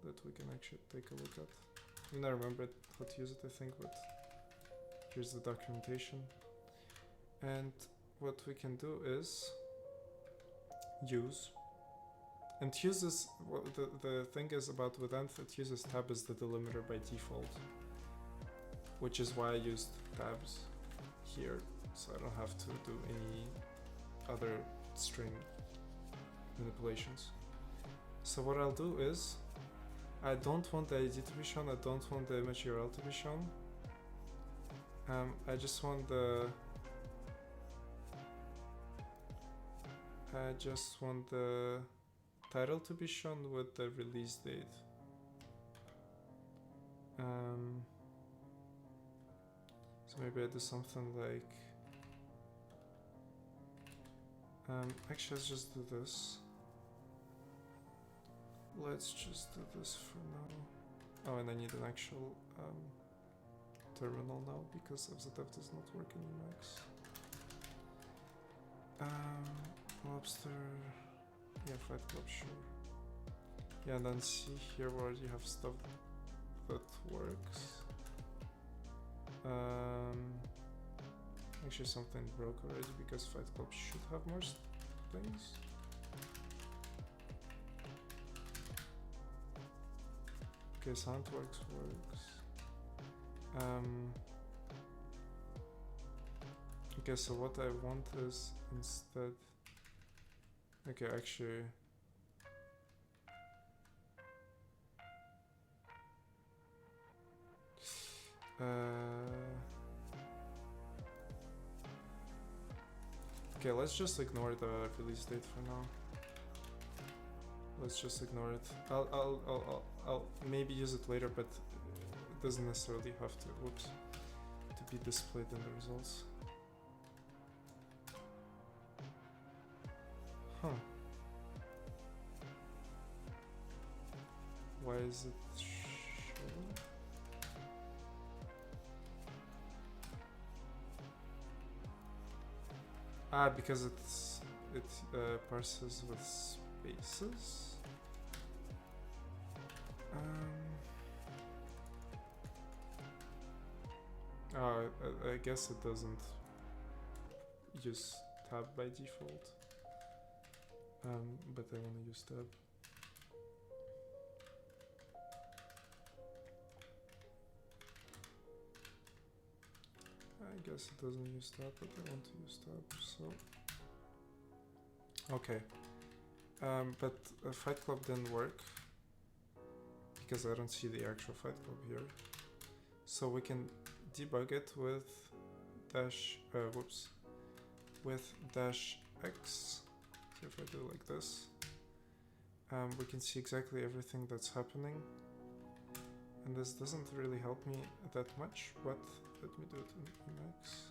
that we can actually take a look at. I mean, I remember how to use it, I think, but here's the documentation. And what we can do is use. And uses, well, the thing is about with nth, it uses tab as the delimiter by default, which is why I used tabs here, so I don't have to do any other string manipulations. So what I'll do is, I don't want the ID to be shown, I don't want the image URL to be shown. I just want the title to be shown with the release date. So maybe I do something like, actually let's just do this. Let's just do this for now. Oh, and I need an actual terminal now because fzdef does not work in Emacs. Lobster, yeah, Fight Club, sure. Yeah, and then see here where you have stuff that works. Actually something broke already because Fight Club should have more things. Okay, Soundworks works. Okay, so what I want is instead. Okay, actually. Okay, let's just ignore the release date for now. Let's just ignore it. I'll maybe use it later, but it doesn't necessarily have to. Whoops, to be displayed in the results. Huh. Why is it showing? Because it parses with spaces. I guess it doesn't use tab by default. But I want to use tab. I guess it doesn't use tab, but I want to use tab, so. Okay. But Fight Club didn't work because I don't see the actual Fight Club here. So we can debug it with with -x. So if I do like this, we can see exactly everything that's happening. And And this doesn't really help me that much, but let me do it in Emacs.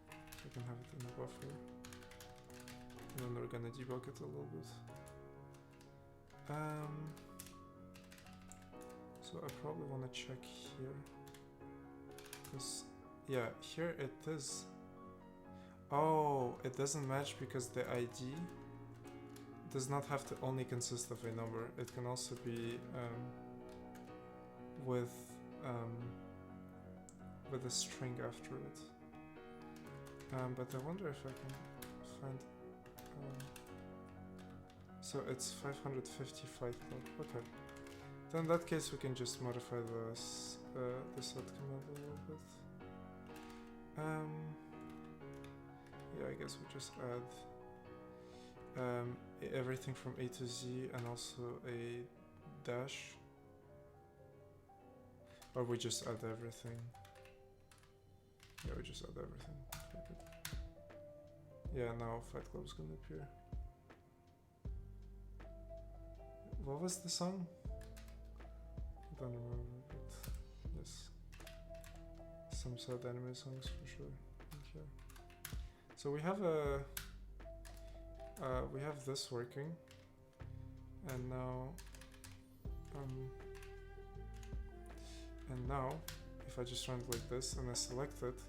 So I can have it in the buffer. And then we're gonna debug it a little bit. So I probably wanna check here. Because, yeah, here it is. Oh, it doesn't match because the ID does not have to only consist of a number. It can also be with a string after it. But I wonder if I can find. So it's 555 club. Okay. Then in that case, we can just modify the set command a little bit. Yeah, I guess we just add everything from A to Z and also a dash. Or we just add everything. Yeah, we just add everything. Yeah, now Fight Club is gonna appear. What was the song? I don't remember, but yes. Some sad anime songs for sure. Okay. So we have this working, and now if I just run it like this and I select it,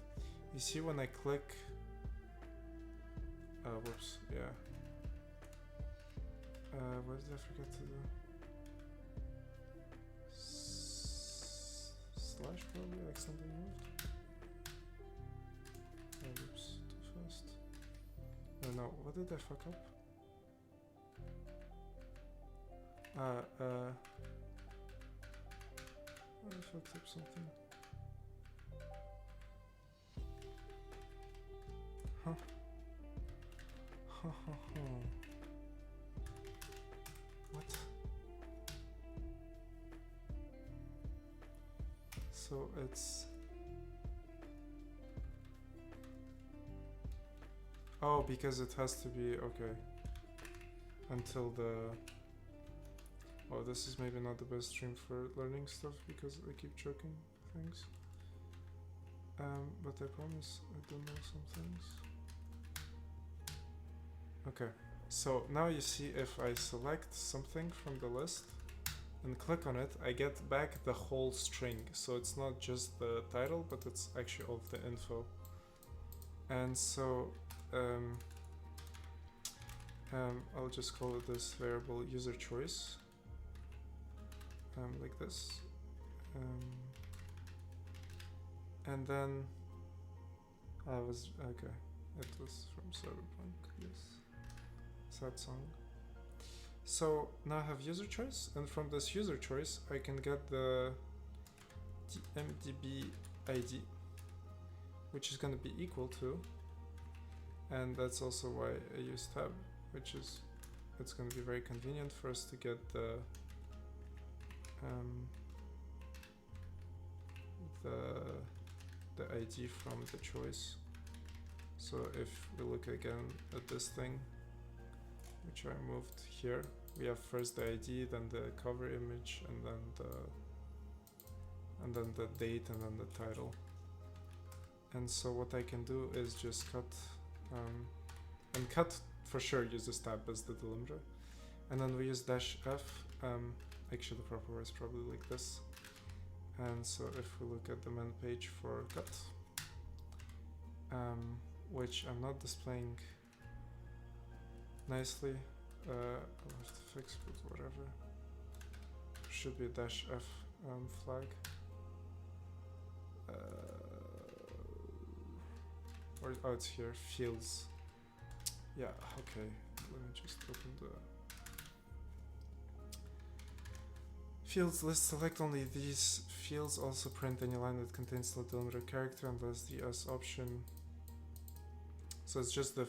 you see when I click. Whoops. Yeah. What did I forget to do? Slash probably accidentally moved. Oh, whoops, too fast. Oh no, what did I fuck up? I fucked up something. Huh? What? So it's... Oh, because it has to be... Okay. Until the... Oh, this is maybe not the best stream for learning stuff because I keep choking things. But I promise I don't know some things. Okay, so now you see if I select something from the list and click on it, I get back the whole string. So it's not just the title, but it's actually all of the info. And so I'll just call it this variable user choice, like this. And then I was, okay, it was from Cyberpunk, yes. Sad song. So now I have user choice, and from this user choice I can get the MDB ID, which is going to be equal to, and that's also why I use tab, which is, it's going to be very convenient for us to get the ID from the choice. So if we look again at this thing, which I moved here, we have first the ID, then the cover image, and then the date, and then the title. And so what I can do is just cut, and cut for sure uses tab as the delimiter, and then we use -f. Actually, the proper word is probably like this. And so if we look at the main page for cut, which I'm not displaying nicely, I'll have to fix, but whatever. Should be a -f flag. Or, oh, it's here, fields. Yeah, okay, let me just open the fields list, select only these fields, also print any line that contains the delimiter character unless the S option. So it's just the,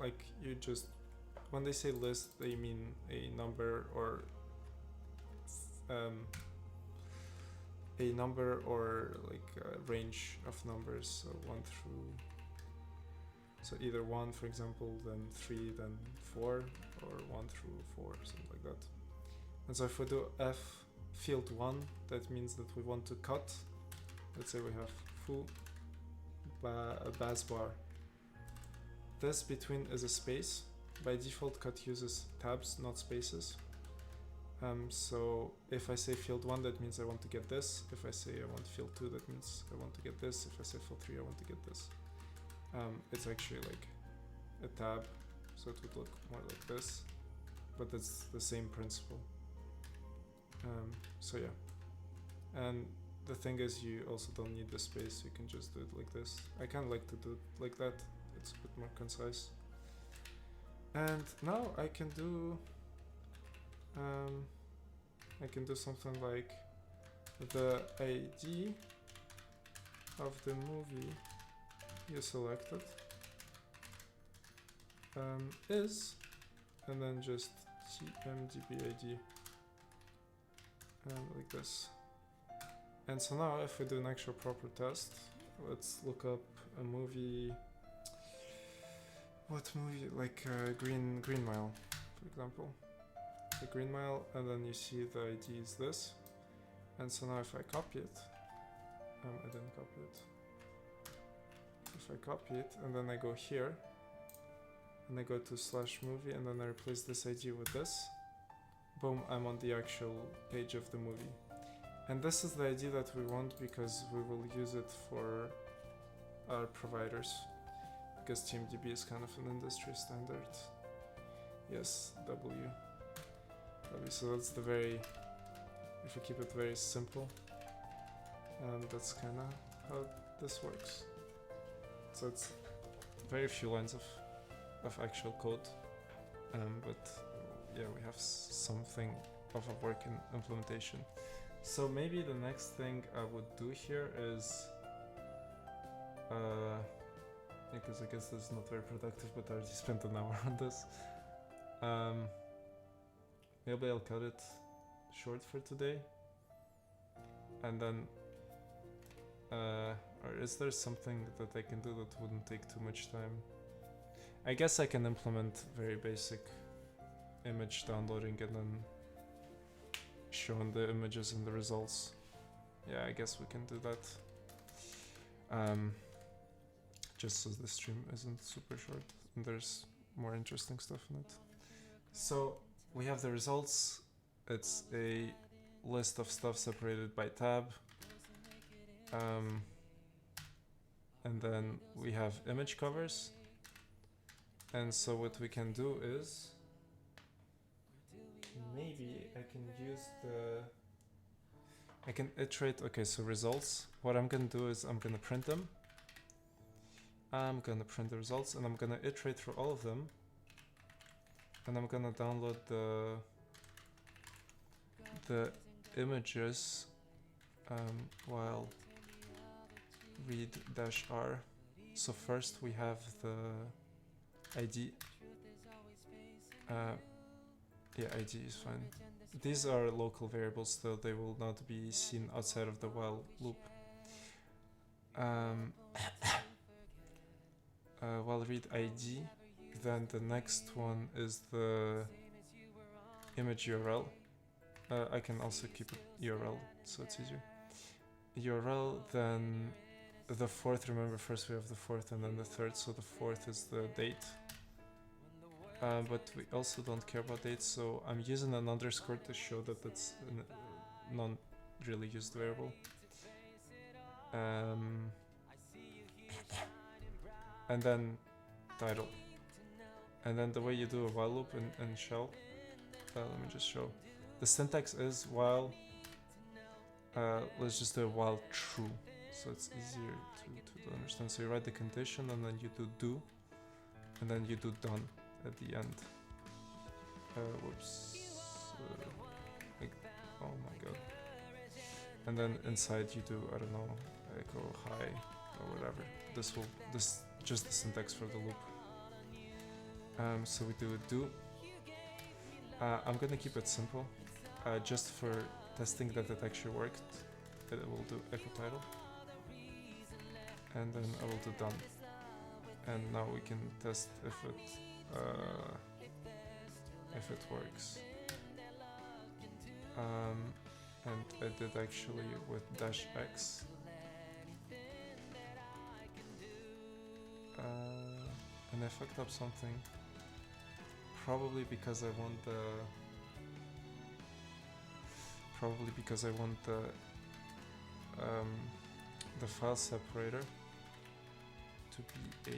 like you just, when they say list, they mean a number or like a range of numbers, so 1 through, so either 1 for example, then 3, then 4, or 1 through 4, something like that. And so if we do F field 1, that means that we want to cut. Let's say we have foo bass bar. This between is a space. By default, cut uses tabs, not spaces. So if I say field 1, that means I want to get this. If I say I want field 2, that means I want to get this. If I say field 3, I want to get this. It's actually like a tab, so it would look more like this, but it's the same principle. So yeah, and the thing is, you also don't need the space. You can just do it like this. I kind of like to do it like that. It's a bit more concise. And now I can do something like the ID of the movie you selected is, and then just tmdbid like this. And so now if we do an actual proper test, let's look up a movie. What movie? Like Green Mile, for example. The Green Mile, and then you see the ID is this. And so now if I copy it, I didn't copy it. If I copy it and then I go here, and I go to /movie, and then I replace this ID with this, boom, I'm on the actual page of the movie. And this is the ID that we want because we will use it for our providers, because TeamDB is kind of an industry standard. Yes, W. So that's the very, if you keep it very simple, that's kind of how this works. So it's very few lines of actual code, but yeah, we have something of a working implementation. So maybe the next thing I would do here is, because I guess this is not very productive, but I already spent an hour on this. Maybe I'll cut it short for today. And then, or is there something that I can do that wouldn't take too much time? I guess I can implement very basic image downloading and then showing the images and the results. Yeah, I guess we can do that. Just so the stream isn't super short and there's more interesting stuff in it. So we have the results. It's a list of stuff separated by tab. And then we have image covers. And so what we can do is, maybe I can use I can iterate, okay, so results. What I'm gonna do is I'm gonna print them. I'm gonna print the results and I'm gonna iterate through all of them. And I'm gonna download the images while read -r. So first we have the ID. Yeah, ID is fine. These are local variables, so they will not be seen outside of the while loop. While read ID, then the next one is the image URL. I can also keep it URL, so it's easier. URL, then the fourth, remember first we have the fourth and then the third, so the fourth is the date. But we also don't care about dates, so I'm using an underscore to show that it's a non-really used variable. And then title. And then the way you do a while loop in shell, let me just show. The syntax is while, let's just do a while true, so it's easier to understand. So you write the condition and then you do, and then you do done at the end. Whoops. Oh my god. And then inside you do, I don't know, echo hi or whatever. This just the syntax for the loop. So we do a do. I'm gonna keep it simple, just for testing that it actually worked. It will do echo title, and then I will do done. And now we can test if it works. and I did actually with dash x. And I fucked up something. Probably because I want the file separator to be a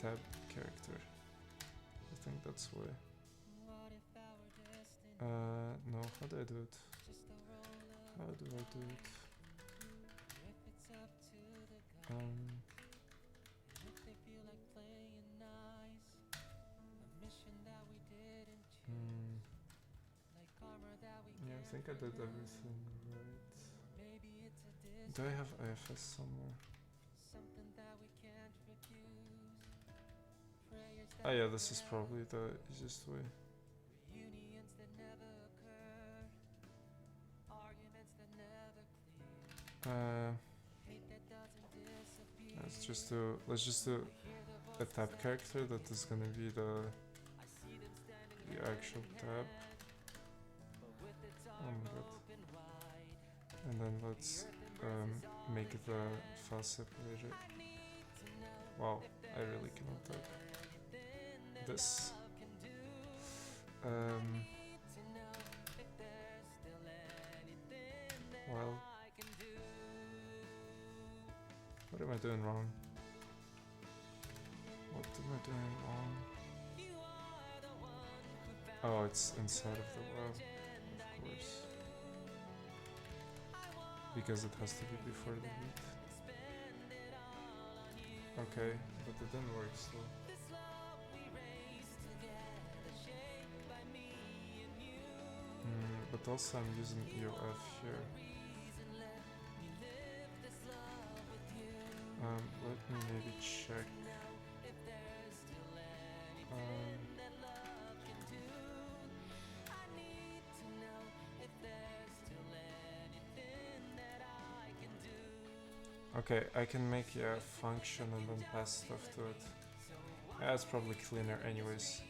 tab character. I think that's why. No, how do I do it? How do I do it? Yeah, I think I did everything right. Do I have IFS somewhere? Oh yeah, this is probably the easiest way. Let's just do a tab character that is gonna be the actual tab. Oh my god. And then let's make the file separator. Wow, I really cannot type this. Well, what am I doing wrong? What am I doing wrong? Oh, it's inside of the well, of course. Because it has to be before the read. Okay, but it didn't work still. But also I'm using EOF here. Let me maybe check. Okay, I can make a function and then pass stuff to it. Yeah, it's probably cleaner anyways.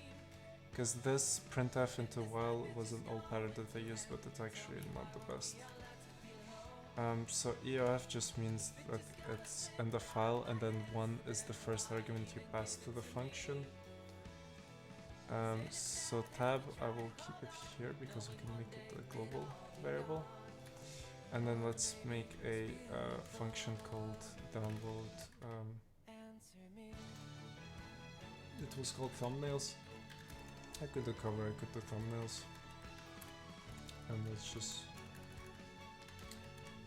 Because this printf into while was an old pattern that I used, but it's actually not the best. So EOF just means that it's in the file and then 1 is the first argument you pass to the function. So tab, I will keep it here because we can make it a global variable. And then let's make a function called download. It was called thumbnails. I could do cover, I could do thumbnails. And let's just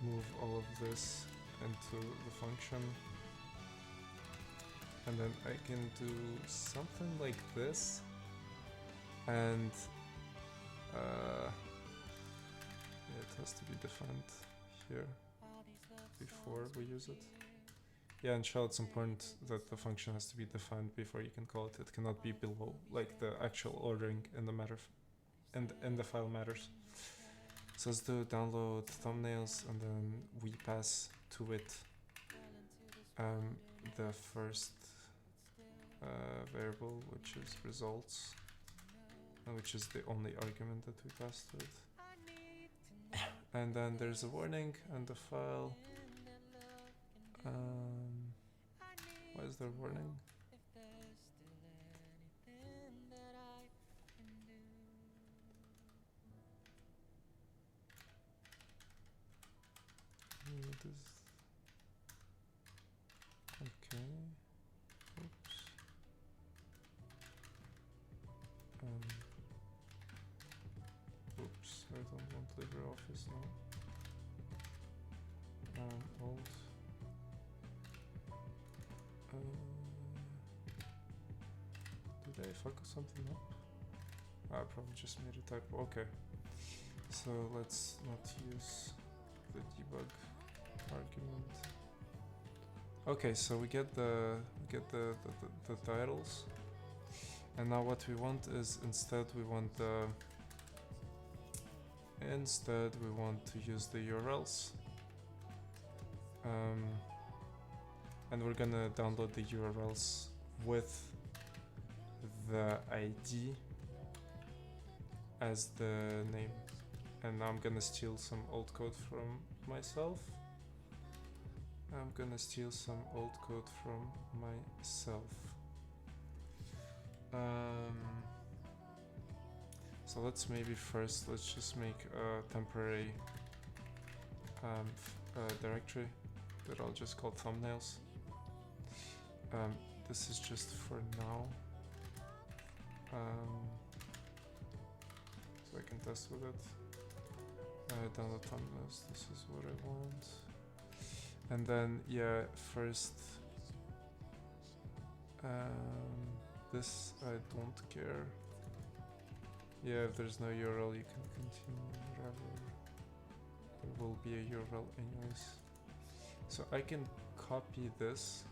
move all of this into the function. And then I can do something like this. And it has to be defined here before we use it. Yeah, in shell it's important that the function has to be defined before you can call it. It cannot be below, like the actual ordering in the matter, in the file matters. So let's do download thumbnails, and then we pass to it the first variable, which is results, which is the only argument that we pass to it. And then there's a warning and the file. Why is there a warning? Okay. Oops. Oops, I don't want LibreOffice now. Alt. Did I fuck something up? I probably just made a typo. Okay. So let's not use the debug argument. Okay, so we get the titles, and now what we want is instead we want to use the URLs, and we're gonna download the URLs with the ID as the name. And now I'm gonna steal some old code from myself. I'm gonna steal some old code from myself. So let's just make a temporary directory that I'll just call thumbnails. This is just for now. So I can test with it. Download thumbnails, this is what I want. And then, yeah, first, this I don't care. Yeah, if there's no URL, you can continue, whatever. There will be a URL anyways. So I can copy this.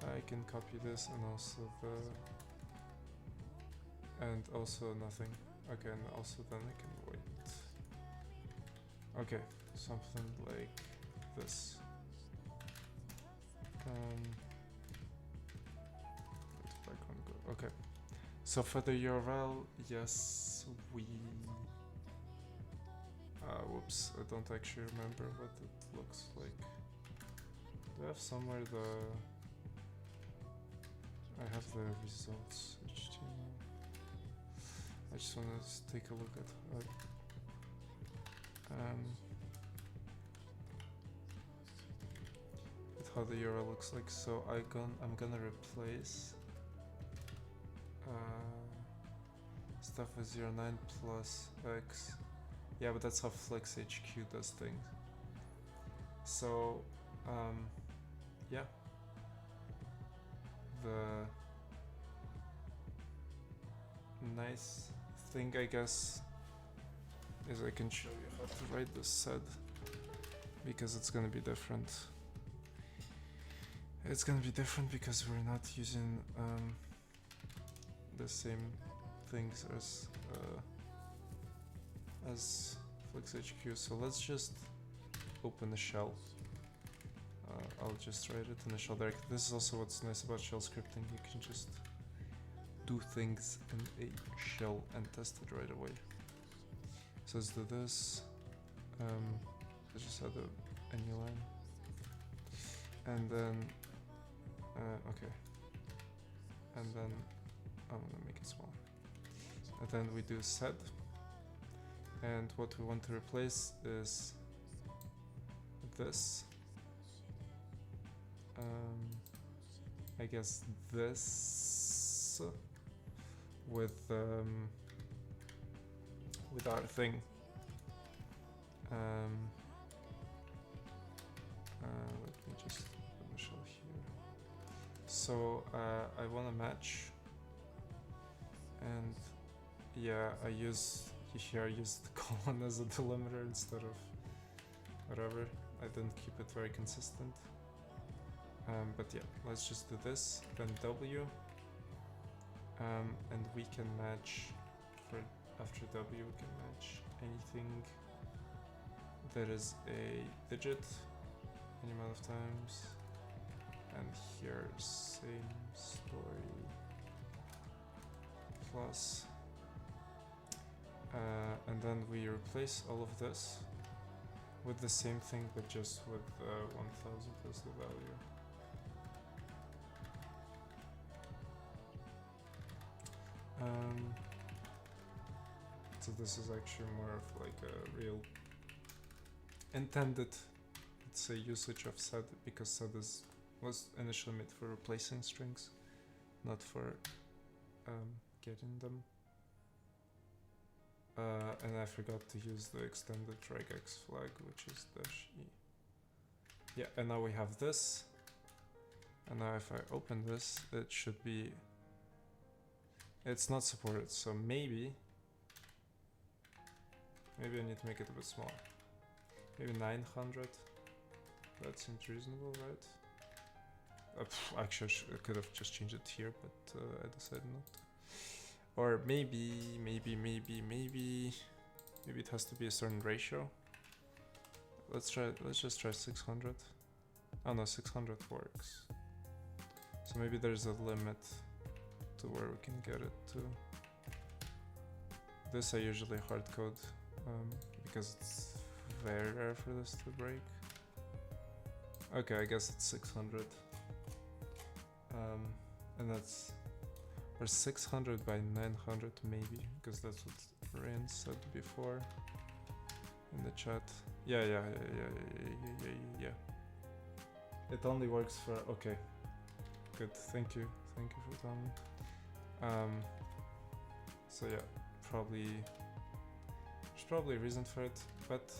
I can copy this and also nothing. Okay, and also then I can wait. Okay, something like this. Okay, so for the URL, yes, we... whoops, I don't actually remember what it looks like. Do I have somewhere I have the results HTML. I just want to take a look at how the URL looks like. So I'm gonna replace stuff with 09 plus X. Yeah, but that's how FlexHQ does things. So yeah. The nice thing, I guess, is I can show you how to write this sed, because it's gonna be different. It's gonna be different because we're not using the same things as FlexHQ. So let's just open the shell. I'll just write it in the shell directly. This is also what's nice about shell scripting. You can just do things in a shell and test it right away. So let's do this. I just add a new line. And then, okay. And then, I'm gonna make it small. And then we do sed. And what we want to replace is this. I guess this with our thing. Let me just put the shell here. So I want to match, and yeah, I used the colon as a delimiter instead of whatever. I didn't keep it very consistent. But yeah, let's just do this, then W, and we can match, after W we can match anything that is a digit, any amount of times, and here same story, plus, and then we replace all of this with the same thing, but just with 1000 as the value. So this is actually more of like a real intended, let's say, usage of sed, because sed was initially made for replacing strings, not for getting them. And I forgot to use the extended regex flag, which is -e. Yeah, and now we have this. And now if I open this, it should be... It's not supported, so maybe I need to make it a bit smaller. Maybe 900. That seems reasonable, right? Actually, I could have just changed it here, but I decided not to. Or maybe it has to be a certain ratio. Let's just try 600. Oh no, 600 works. So maybe there's a limit to where we can get it to. this I usually hard code because it's very rare for this to break. Okay, I guess it's 600. And that's, or 600 by 900 maybe, because that's what Rain said before in the chat. Yeah. It only works for, okay. Good, thank you for telling me. So yeah, there's probably a reason for it, but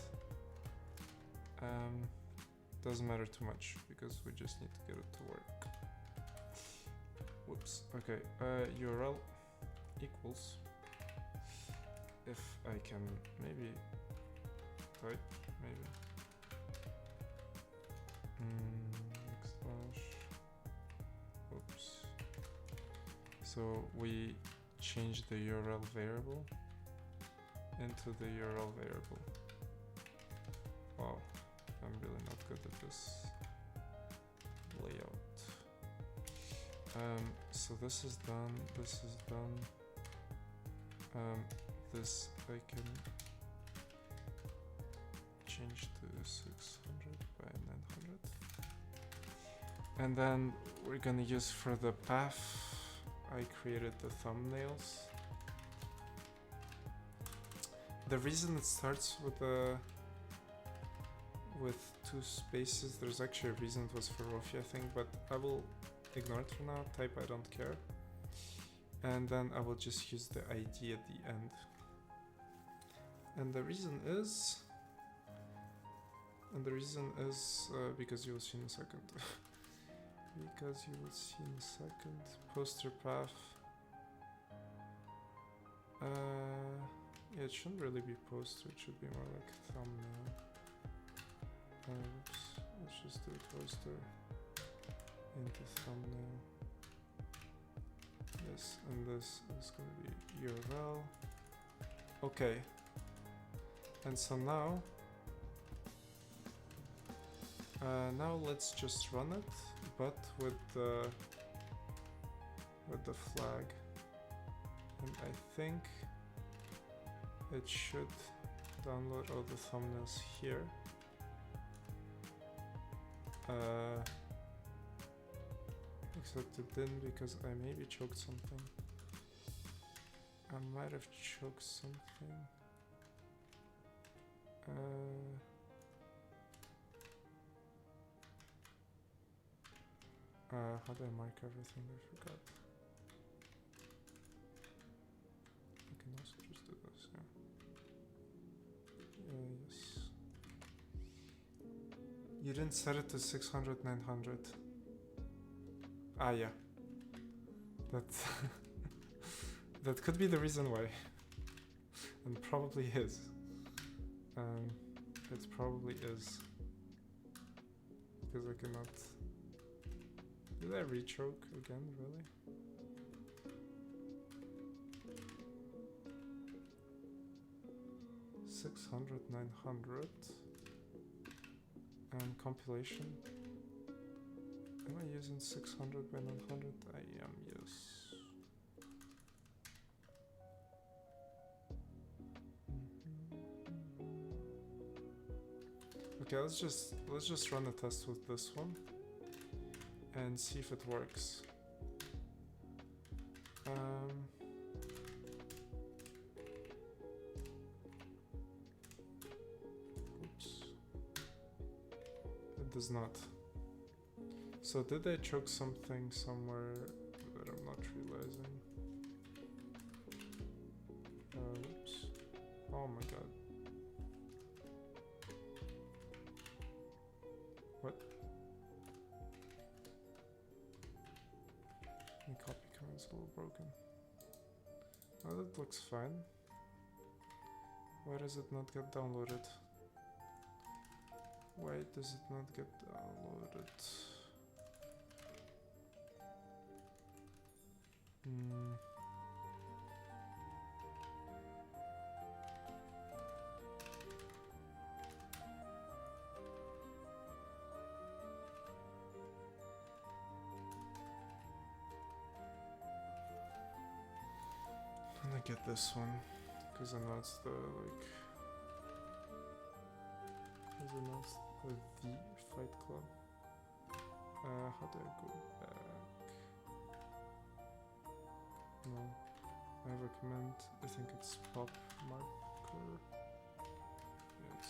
doesn't matter too much because we just need to get it to work. Whoops. Okay. URL equals. If I can maybe type maybe. Slash. Oops. So we change the URL variable into the URL variable. Wow, I'm really not good at this layout. So this is done, this is done. This I can change to 600 by 900. And then we're gonna use for the path, I created the thumbnails. The reason it starts with two spaces, there's actually a reason it was for Rofi, I think, but I will ignore it for now, type I don't care. And then I will just use the ID at the end. And the reason is, because you will see in a second. Poster path. Yeah, it shouldn't really be poster, it should be more like thumbnail. Oops, let's just do poster into thumbnail. Yes, and this is going to be URL. Okay, and so now let's just run it, but with the flag, and I think it should download all the thumbnails here. Except it didn't because I maybe choked something. I might have choked something. How do I mark everything? I forgot. I can also just do this, yeah. Yes. You didn't set it to 600, 900. Ah, yeah. That could be the reason why. And probably is. It probably is. Because I cannot... Did I re-choke again, really? $600, $900. And compilation. Am I using 600 by 900? I am, yes. Okay, let's just run a test with this one and see if it works. Oops. It does not. So did I choke something somewhere that I'm not realizing? Oops. Oh my god. What? My copy command's a little broken. Oh, that looks fine. Why does it not get downloaded? Why does it not get downloaded? I'm gonna get this one Because I know it's the like. Because I know it's the Fight Club. How do I go back? No. I recommend. I think it's pop marker. Yes.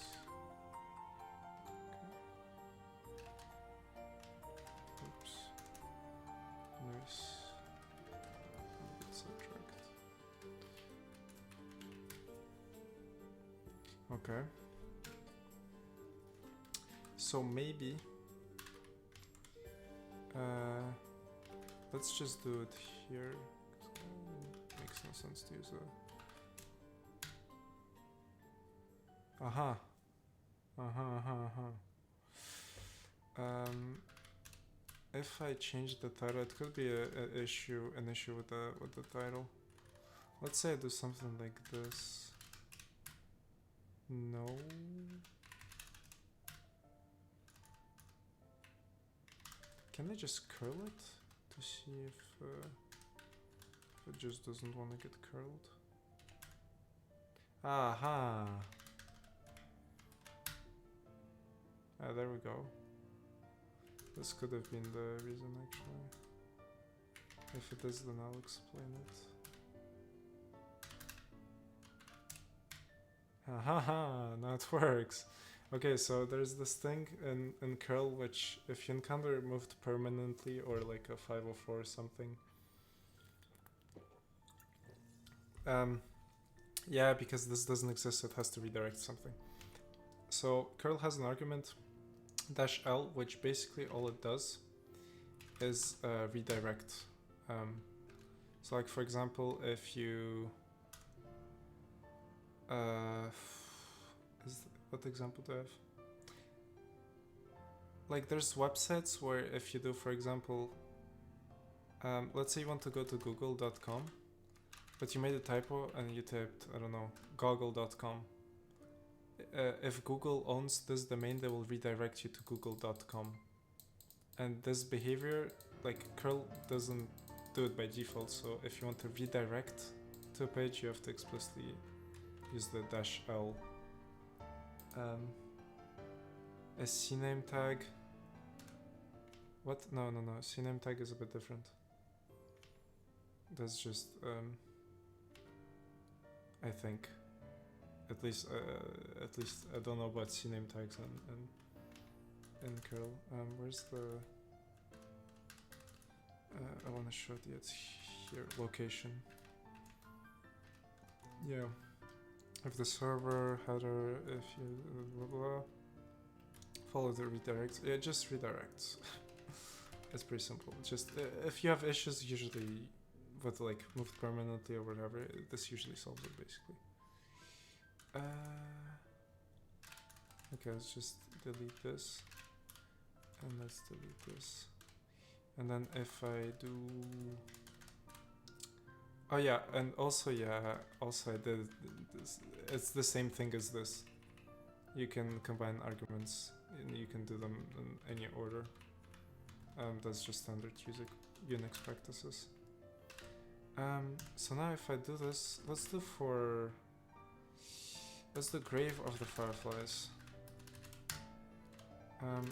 Oops. Nice. It's subtract. Okay. So maybe let's just do it here. Makes no sense to use a if I change the title, it could be an issue with the title. Let's say I do something like this. No. Can I just curl it to see if it just doesn't want to get curled? Aha! Ah, there we go. This could have been the reason, actually. If it is, then I'll explain it. Haha, now it works. Okay, so there's this thing in curl which, if you encounter moved permanently or like a 504 or something, yeah, because this doesn't exist, it has to redirect something. So curl has an argument -l, which basically all it does is redirect. So like for example, if you what example do I have? Like there's websites where if you do, for example, let's say you want to go to google.com, but you made a typo and you typed, I don't know, goggle.com. If Google owns this domain, they will redirect you to google.com. And this behavior, like curl doesn't do it by default, so if you want to redirect to a page, you have to explicitly use the -l. A CNAME tag. What? No. CNAME tag is a bit different. That's just, I think. At least I don't know about CNAME tags in curl. Where's the? I want to show it. It's here. Location. Yeah. If the server header, if you blah blah, follow the redirects. Yeah, just redirects. It's pretty simple. Just if you have issues, usually with like moved permanently or whatever, this usually solves it basically. Okay, let's just delete this, and let's delete this, and then if I do. Oh yeah, and also I did this. It's the same thing as this. You can combine arguments and you can do them in any order. That's just standard Unix practices. So now if I do this, let's do Grave of the Fireflies.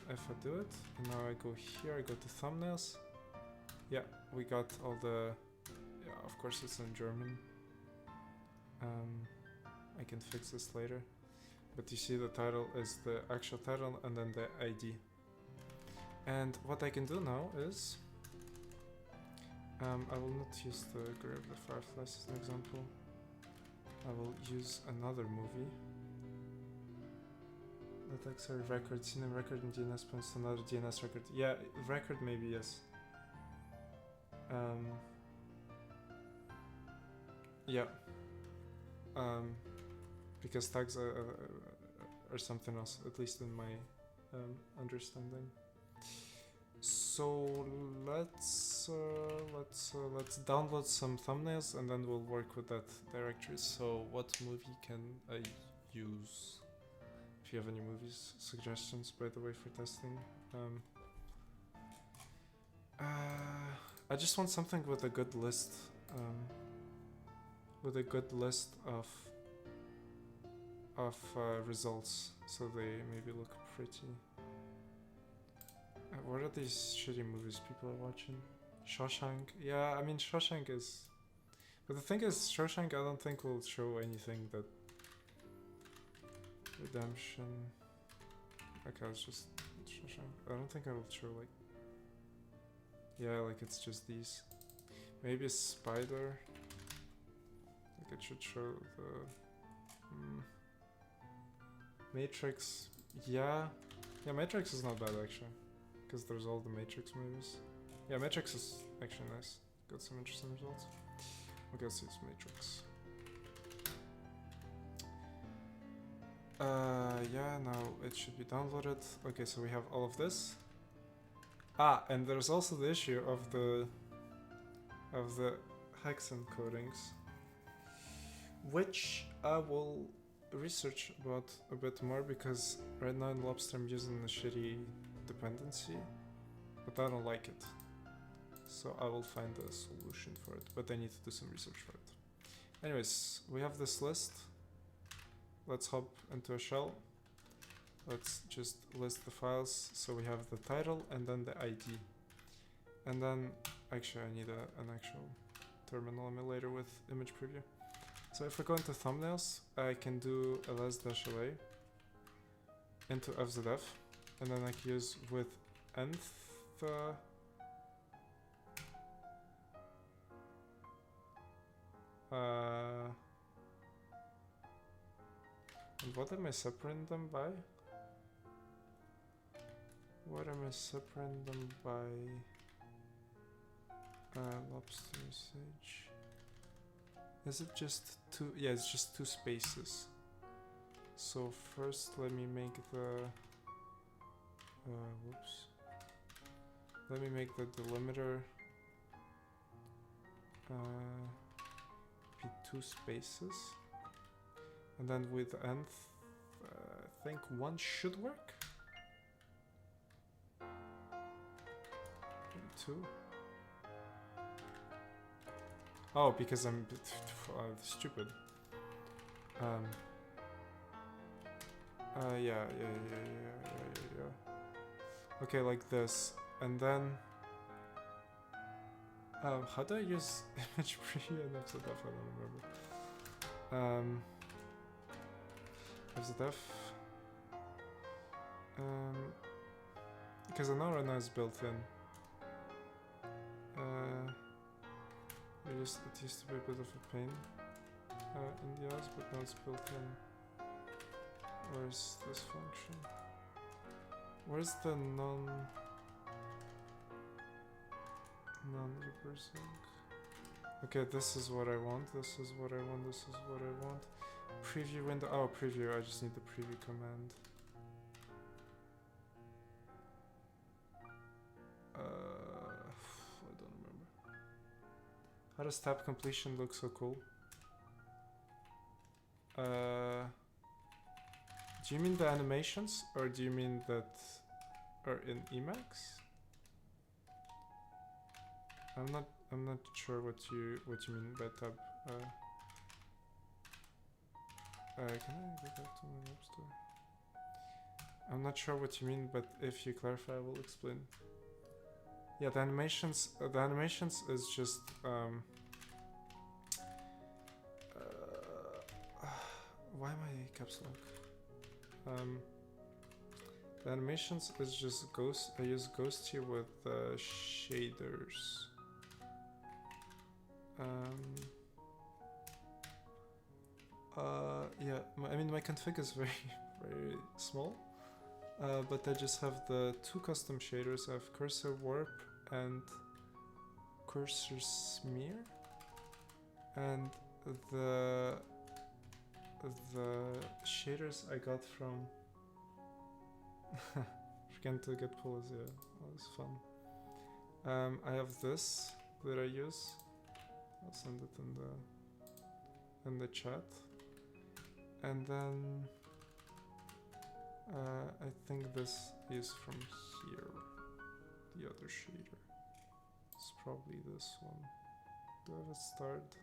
If I do it, and now I go here, I go to thumbnails. Yeah, we got all the. Yeah, of course it's in German. I can fix this later. But you see the title is the actual title and then the ID. And what I can do now is... I will not use the Grave of the Fireflies as an example. I will use another movie. That XR record, CNAME record and DNS points to another DNS record. Yeah, record maybe, yes. Yeah. Because tags are something else, at least in my understanding. So let's download some thumbnails and then we'll work with that directory. So what movie can I use? If you have any movies suggestions, by the way, for testing. I just want something with a good list. With a good list of of results, so they maybe look pretty. What are these shitty movies people are watching? Shawshank? Yeah, I mean Shawshank is... But the thing is, Shawshank I don't think will show anything that... Redemption... Okay, it's just Shawshank. I don't think I will show like... Yeah, like it's just these. Maybe a spider. Like it should show the... Matrix. Yeah. Yeah, Matrix is not bad actually. Because there's all the Matrix movies. Yeah, Matrix is actually nice. Got some interesting results. Okay, let's see it's Matrix. Yeah, now it should be downloaded. Okay, so we have all of this. Ah, and there's also the issue of the hex encodings, which I will research about a bit more, because right now in Lobster I'm using a shitty dependency, but I don't like it. So I will find a solution for it, but I need to do some research for it. Anyways, we have this list. Let's hop into a shell. Let's just list the files. So we have the title and then the ID. And then, actually I need an actual terminal emulator with image preview. So if I go into thumbnails, I can do ls-la into fzf, and then I can use with nth and what am I separating them by? What am I separating them by? Lobster sage. Is it just two? Yeah, it's just two spaces. So first let me make the... whoops. Let me make the delimiter be two spaces. And then with nth, I think one should work. And two. Oh, because I'm stupid. Yeah. Okay, like this. And then... how do I use image preview and FZF? I don't remember. FZF. Because I know right now it's built in. It used to be a bit of a pain in the eyes, but now it's built in. Where's this function? Where's the non-reversing? Okay, this is what I want, this is what I want, this is what I want. Preview window, oh preview, I just need the preview command. I don't remember. How does tab completion look so cool? Do you mean the animations, or do you mean that are in Emacs? I'm not sure what you mean by tab. Can I go back to my web store? I'm not sure what you mean, but if you clarify, I will explain. Yeah, the animations is just why am I caps lock? The animations is just ghost. I use ghost here with shaders. Yeah, I mean my config is very small, but I just have the two custom shaders. I have cursor warp and cursor smear, and the shaders I got from forgetting to get pulls. Yeah, that was fun. I have this that I use. I'll send it in the chat, and then I think this is from here. The other shader. It's probably this one. Do I have it started?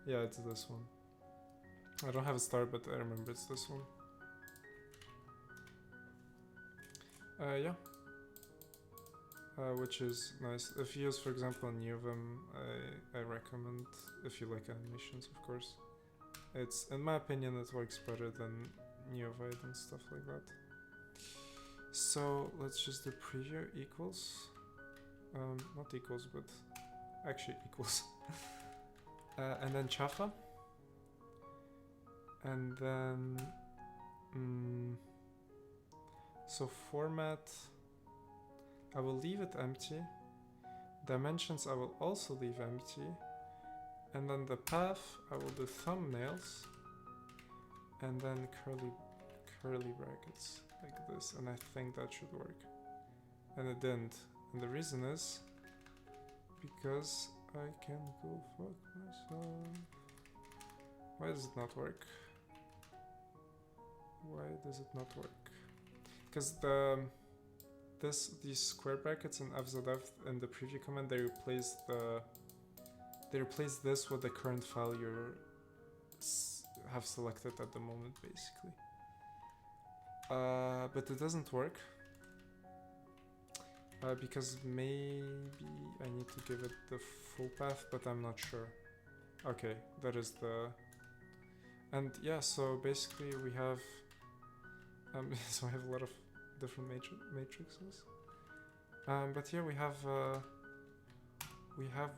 Yeah, it's this one. I don't have a star, but I remember it's this one. Yeah. Which is nice. If you use, for example, Neovim, I recommend, if you like animations, of course. It's, in my opinion, it works better than Neovite and stuff like that. So let's just do preview equals. Not equals, but actually equals. And then Chafa. And then... so format... I will leave it empty. Dimensions I will also leave empty. And then the path I will do thumbnails. And then curly brackets like this. And I think that should work. And it didn't. And the reason is because I can go fuck myself. Why does it not work? Why does it not work? Because these square brackets in FZF in the preview command, they replace this with the current file you have selected at the moment, basically. But it doesn't work because maybe I need to give it the full path, but I'm not sure. Okay, that is the... And yeah, so basically we have so I have a lot of different matrices. But yeah, we have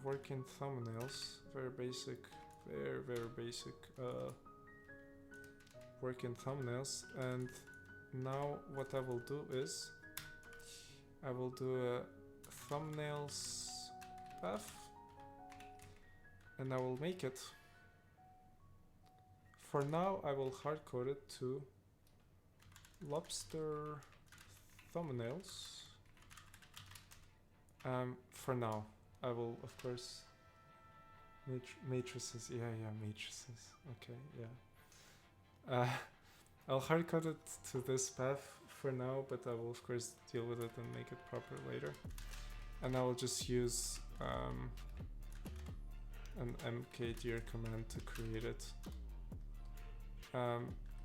working thumbnails, very basic working thumbnails. And now what I will do is I will do a thumbnails path, and I will make it. For now, I will hardcode it to lobster thumbnails. For now, I will, of course, matrices. Yeah, matrices. Okay, yeah. I'll hardcode it to this path for now, but I will, of course, deal with it and make it proper later. And I will just use an mkdir command to create it.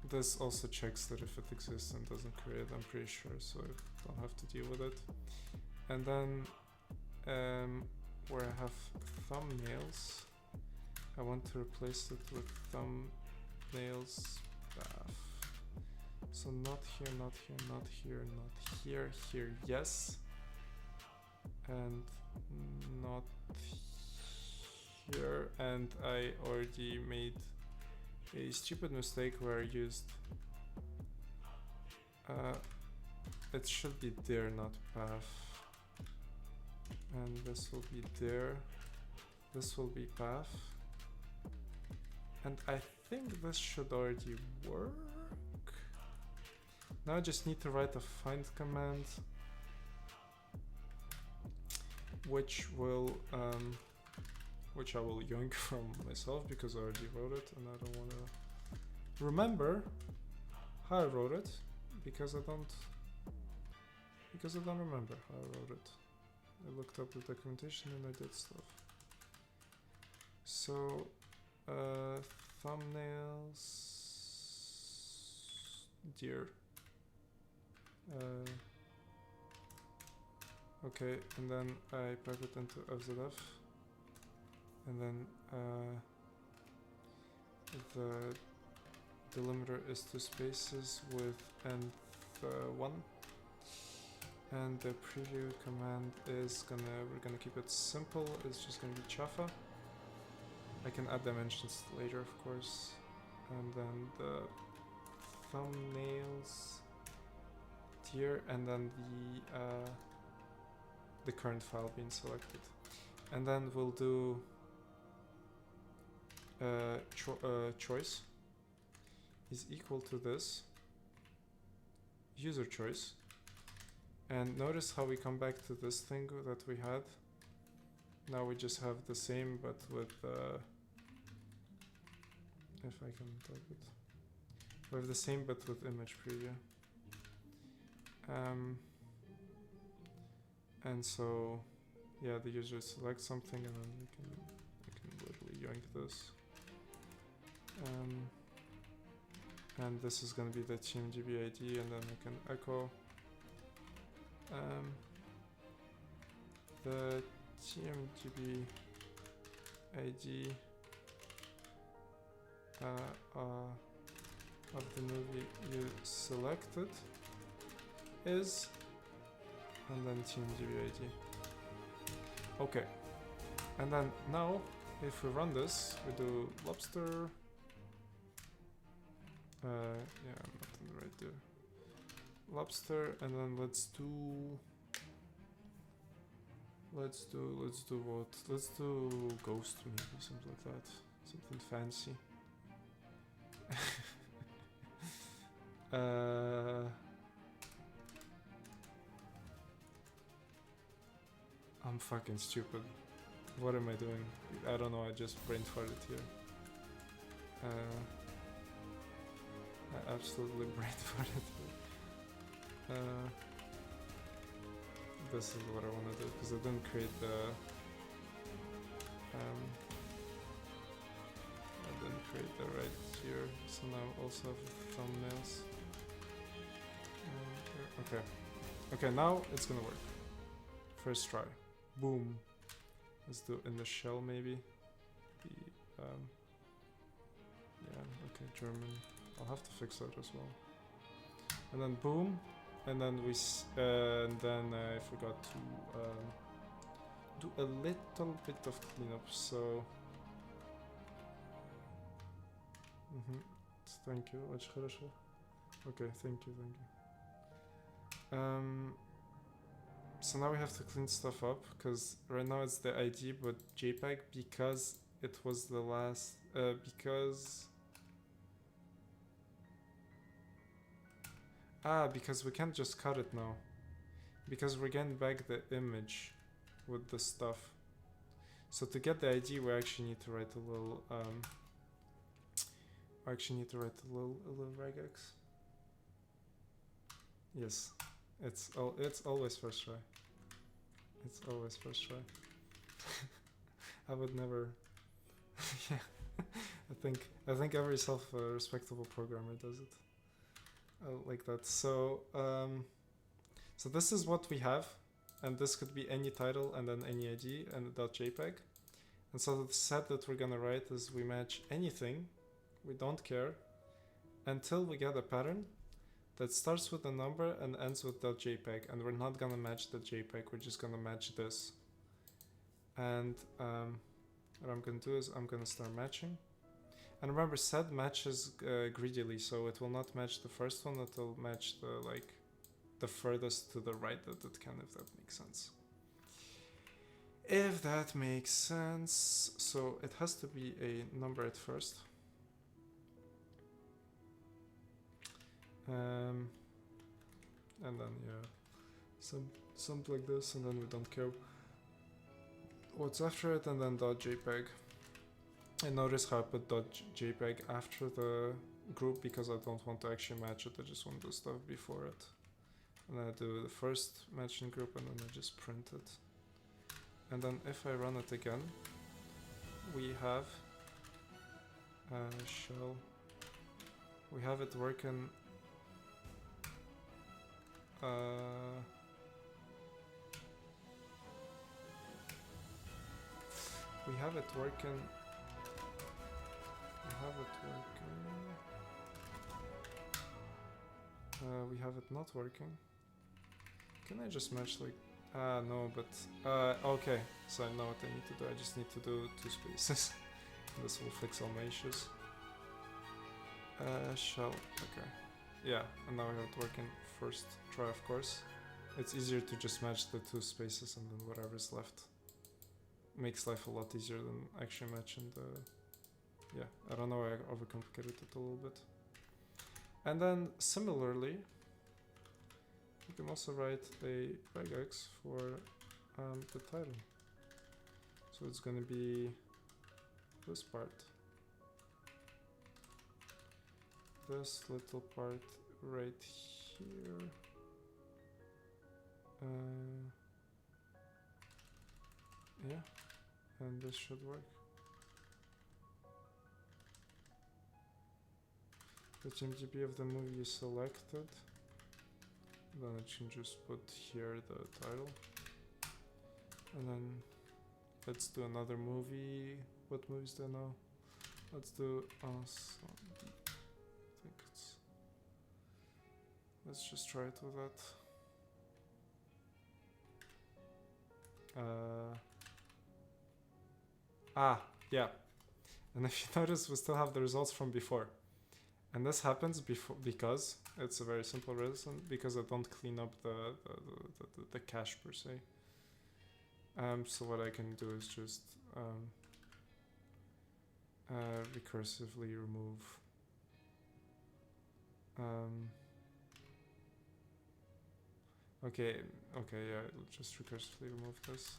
This also checks that if it exists and doesn't create, I'm pretty sure, so I don't have to deal with it. And then where I have thumbnails, I want to replace it with thumbnails path. So not here, not here, not here, not here, here, yes. And not here. And I already made a stupid mistake where I used it should be there, not path. And this will be there. This will be path. And I think this should already work. Now I just need to write a find command, which will which I will yoink from myself because I already wrote it and I don't want to remember how I wrote it because I don't remember how I wrote it. I looked up the documentation and I did stuff. So thumbnails dear. Okay, and then I pipe it into FZF. And then the delimiter is 2 spaces with nth1, and the preview command is we're gonna keep it simple. It's just gonna be chafa. I can add dimensions later, of course. And then the thumbnails tier, and then the current file being selected. And then we'll do choice is equal to this user choice, and notice how we come back to this thing that we had. Now we just have the same but with if I can type it, we have the same but with image preview. And so yeah, the user selects something and then we can literally yoink this. And this is gonna be the TeamGB ID, and then I can echo the TeamGB ID of the movie you selected is, and then TeamGB ID. Okay, and then now if we run this, we do lobster. Yeah, I'm not in the right there. Lobster, and then let's do what? Let's do ghost, maybe something like that. Something fancy. I'm fucking stupid. What am I doing? I don't know, I just brain farted here. I absolutely brain farted here. This is what I want to do, because I didn't create the... I didn't create the right here, so now I also have thumbnails. Okay. Okay, now it's gonna work. First try. Boom. Let's do in the shell maybe. Yeah, okay, German. I'll have to fix that as well. And then boom, and then I forgot to do a little bit of cleanup. So, thank you. Okay, thank you. So now we have to clean stuff up, because right now it's the ID but JPEG, because it was the last because we can't just cut it now, because we're getting back the image with the stuff. So to get the ID, we actually need to write a little a little regex. Yes, it's always first try. It's always first try. I would never. Yeah, I think every respectable programmer does it like that. So so this is what we have, and this could be any title and then any ID and .jpg. And so the set that we're gonna write is we match anything, we don't care, until we get a pattern that starts with a number and ends with .jpg, and we're not gonna match the JPEG, we're just gonna match this. And what I'm gonna do is I'm gonna start matching. And remember, set matches greedily, so it will not match the first one, it will match the furthest to the right that it can, if that makes sense. If that makes sense. So it has to be a number at first. And then yeah, something like this, and then we don't care what's after it, and then .jpg. And notice how I put .jpg after the group, because I don't want to actually match it, I just want the stuff before it. And I do the first matching group, and then I just print it. And then if I run it again, we have shell. We have it working. We have it working. We have it not working. Can I just match like... no, but... okay, so I know what I need to do. I just need to do 2 spaces. This will fix all my issues. Shell, okay. Yeah, and now we have it working first try, of course. It's easier to just match the 2 spaces, and then whatever's left makes life a lot easier than actually matching the... Yeah, I don't know, I overcomplicated it a little bit. And then similarly, you can also write a regex for the title. So it's gonna be this part. This little part right here. Yeah, and this should work. So TeamDB of the movie is selected. Then I can just put here the title. And then let's do another movie. What movies do I know? Let's do I think it's. Let's just try it with that. Yeah. And if you notice, we still have the results from before. And this happens because it's a very simple reason, because I don't clean up the cache per se. So what I can do is just recursively remove okay, yeah, I'll just recursively remove this.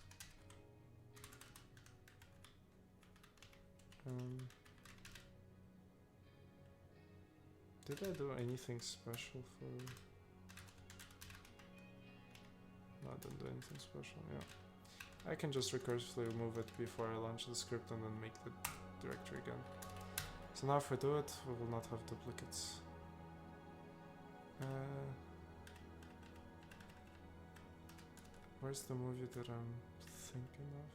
Did I do anything special for... No, I didn't do anything special, yeah. I can just recursively remove it before I launch the script and then make the directory again. So now if we do it, we will not have duplicates. Where's the movie that I'm thinking of?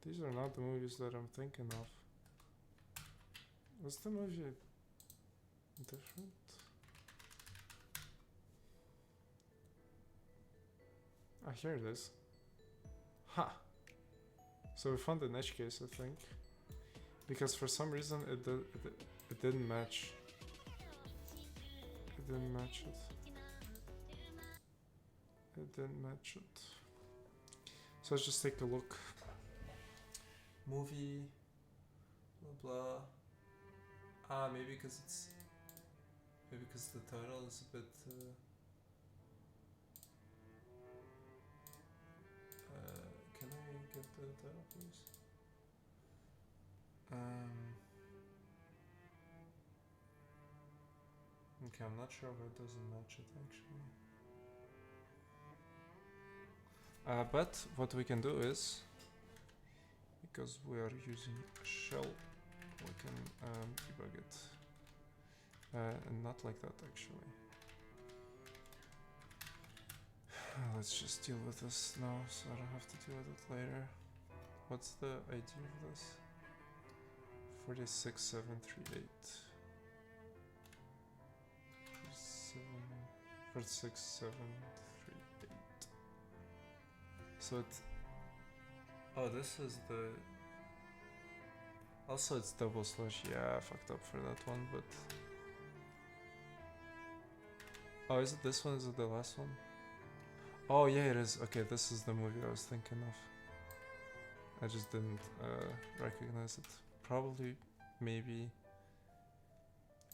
These are not the movies that I'm thinking of. Was the movie different? Ah, here it is. Ha! So we found an edge case, I think. Because for some reason it didn't match. It didn't match it. It didn't match it. So let's just take a look. Movie, blah blah. Maybe because the title is a bit. Can I get the title, please? Okay, I'm not sure why it doesn't match it actually. But what we can do is, because we are using a shell, we can debug it. And not like that actually. Let's just deal with this now, so I don't have to deal with it later. What's the ID of this? 46738. 46738. So it's... Oh, this is the... Also it's double slash. Yeah, I fucked up for that one, but... Oh, is it this one? Is it the last one? Oh yeah, it is. Okay, this is the movie I was thinking of. I just didn't recognize it. Probably, maybe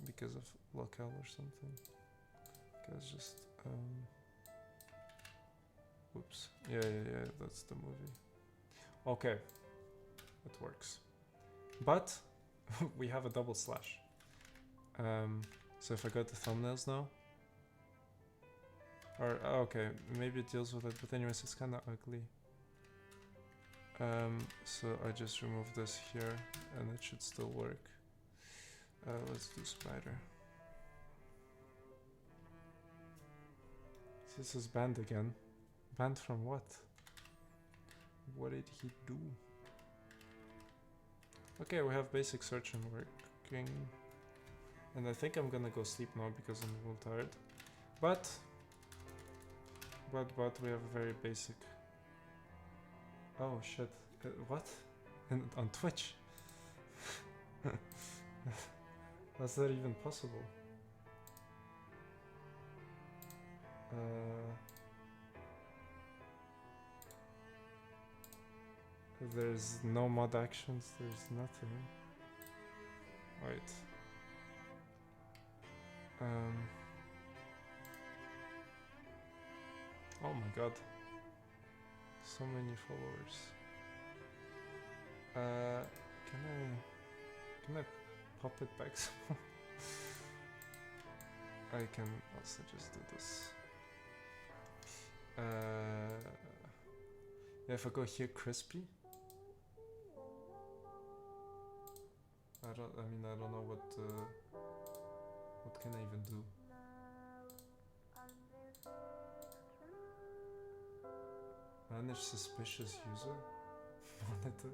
because of locale or something. Because just oops. Yeah, that's the movie. Okay, it works. But we have a double slash. So if I go to thumbnails now, or okay, maybe it deals with it, but anyways, it's kind of ugly. So I just remove this here, and it should still work. Let's do spider. This is banned again. Banned from what? What did he do? Okay, we have basic search and working. And I think I'm gonna go sleep now because I'm a little tired. But we have a very basic... Oh shit, what? On Twitch? That's not even possible. There's no mod actions, there's nothing. Wait. Oh my god. So many followers. Can I pop it back somehow? I can also just do this. Yeah, if I go here, crispy. I don't know what can I even do. Manage suspicious user? Monitor?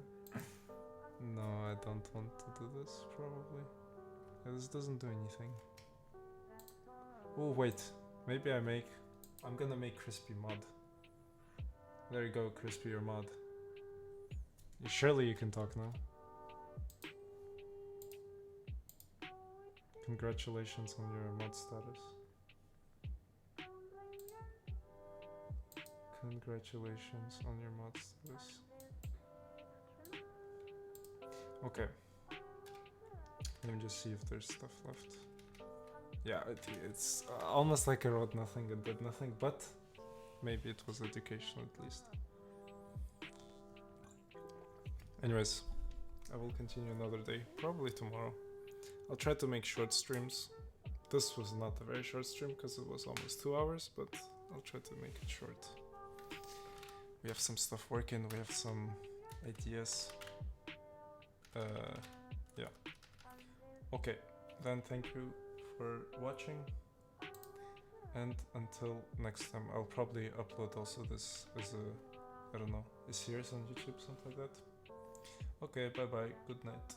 No, I don't want to do this, probably. Yeah, this doesn't do anything. Oh, wait. Maybe I'm gonna make crispy mod. There you go, crispy your mod. Surely you can talk now. Congratulations on your mod status. Congratulations on your mod status. Okay. Let me just see if there's stuff left. Yeah, it's almost like I wrote nothing and did nothing, but maybe it was educational at least. Anyways, I will continue another day, probably tomorrow. I'll try to make short streams. This was not a very short stream because it was almost 2 hours, but I'll try to make it short. We have some stuff working, we have some ideas. Yeah. Okay, then thank you for watching. And until next time, I'll probably upload also this as a, I don't know, a series on YouTube, something like that. Okay, bye bye, good night.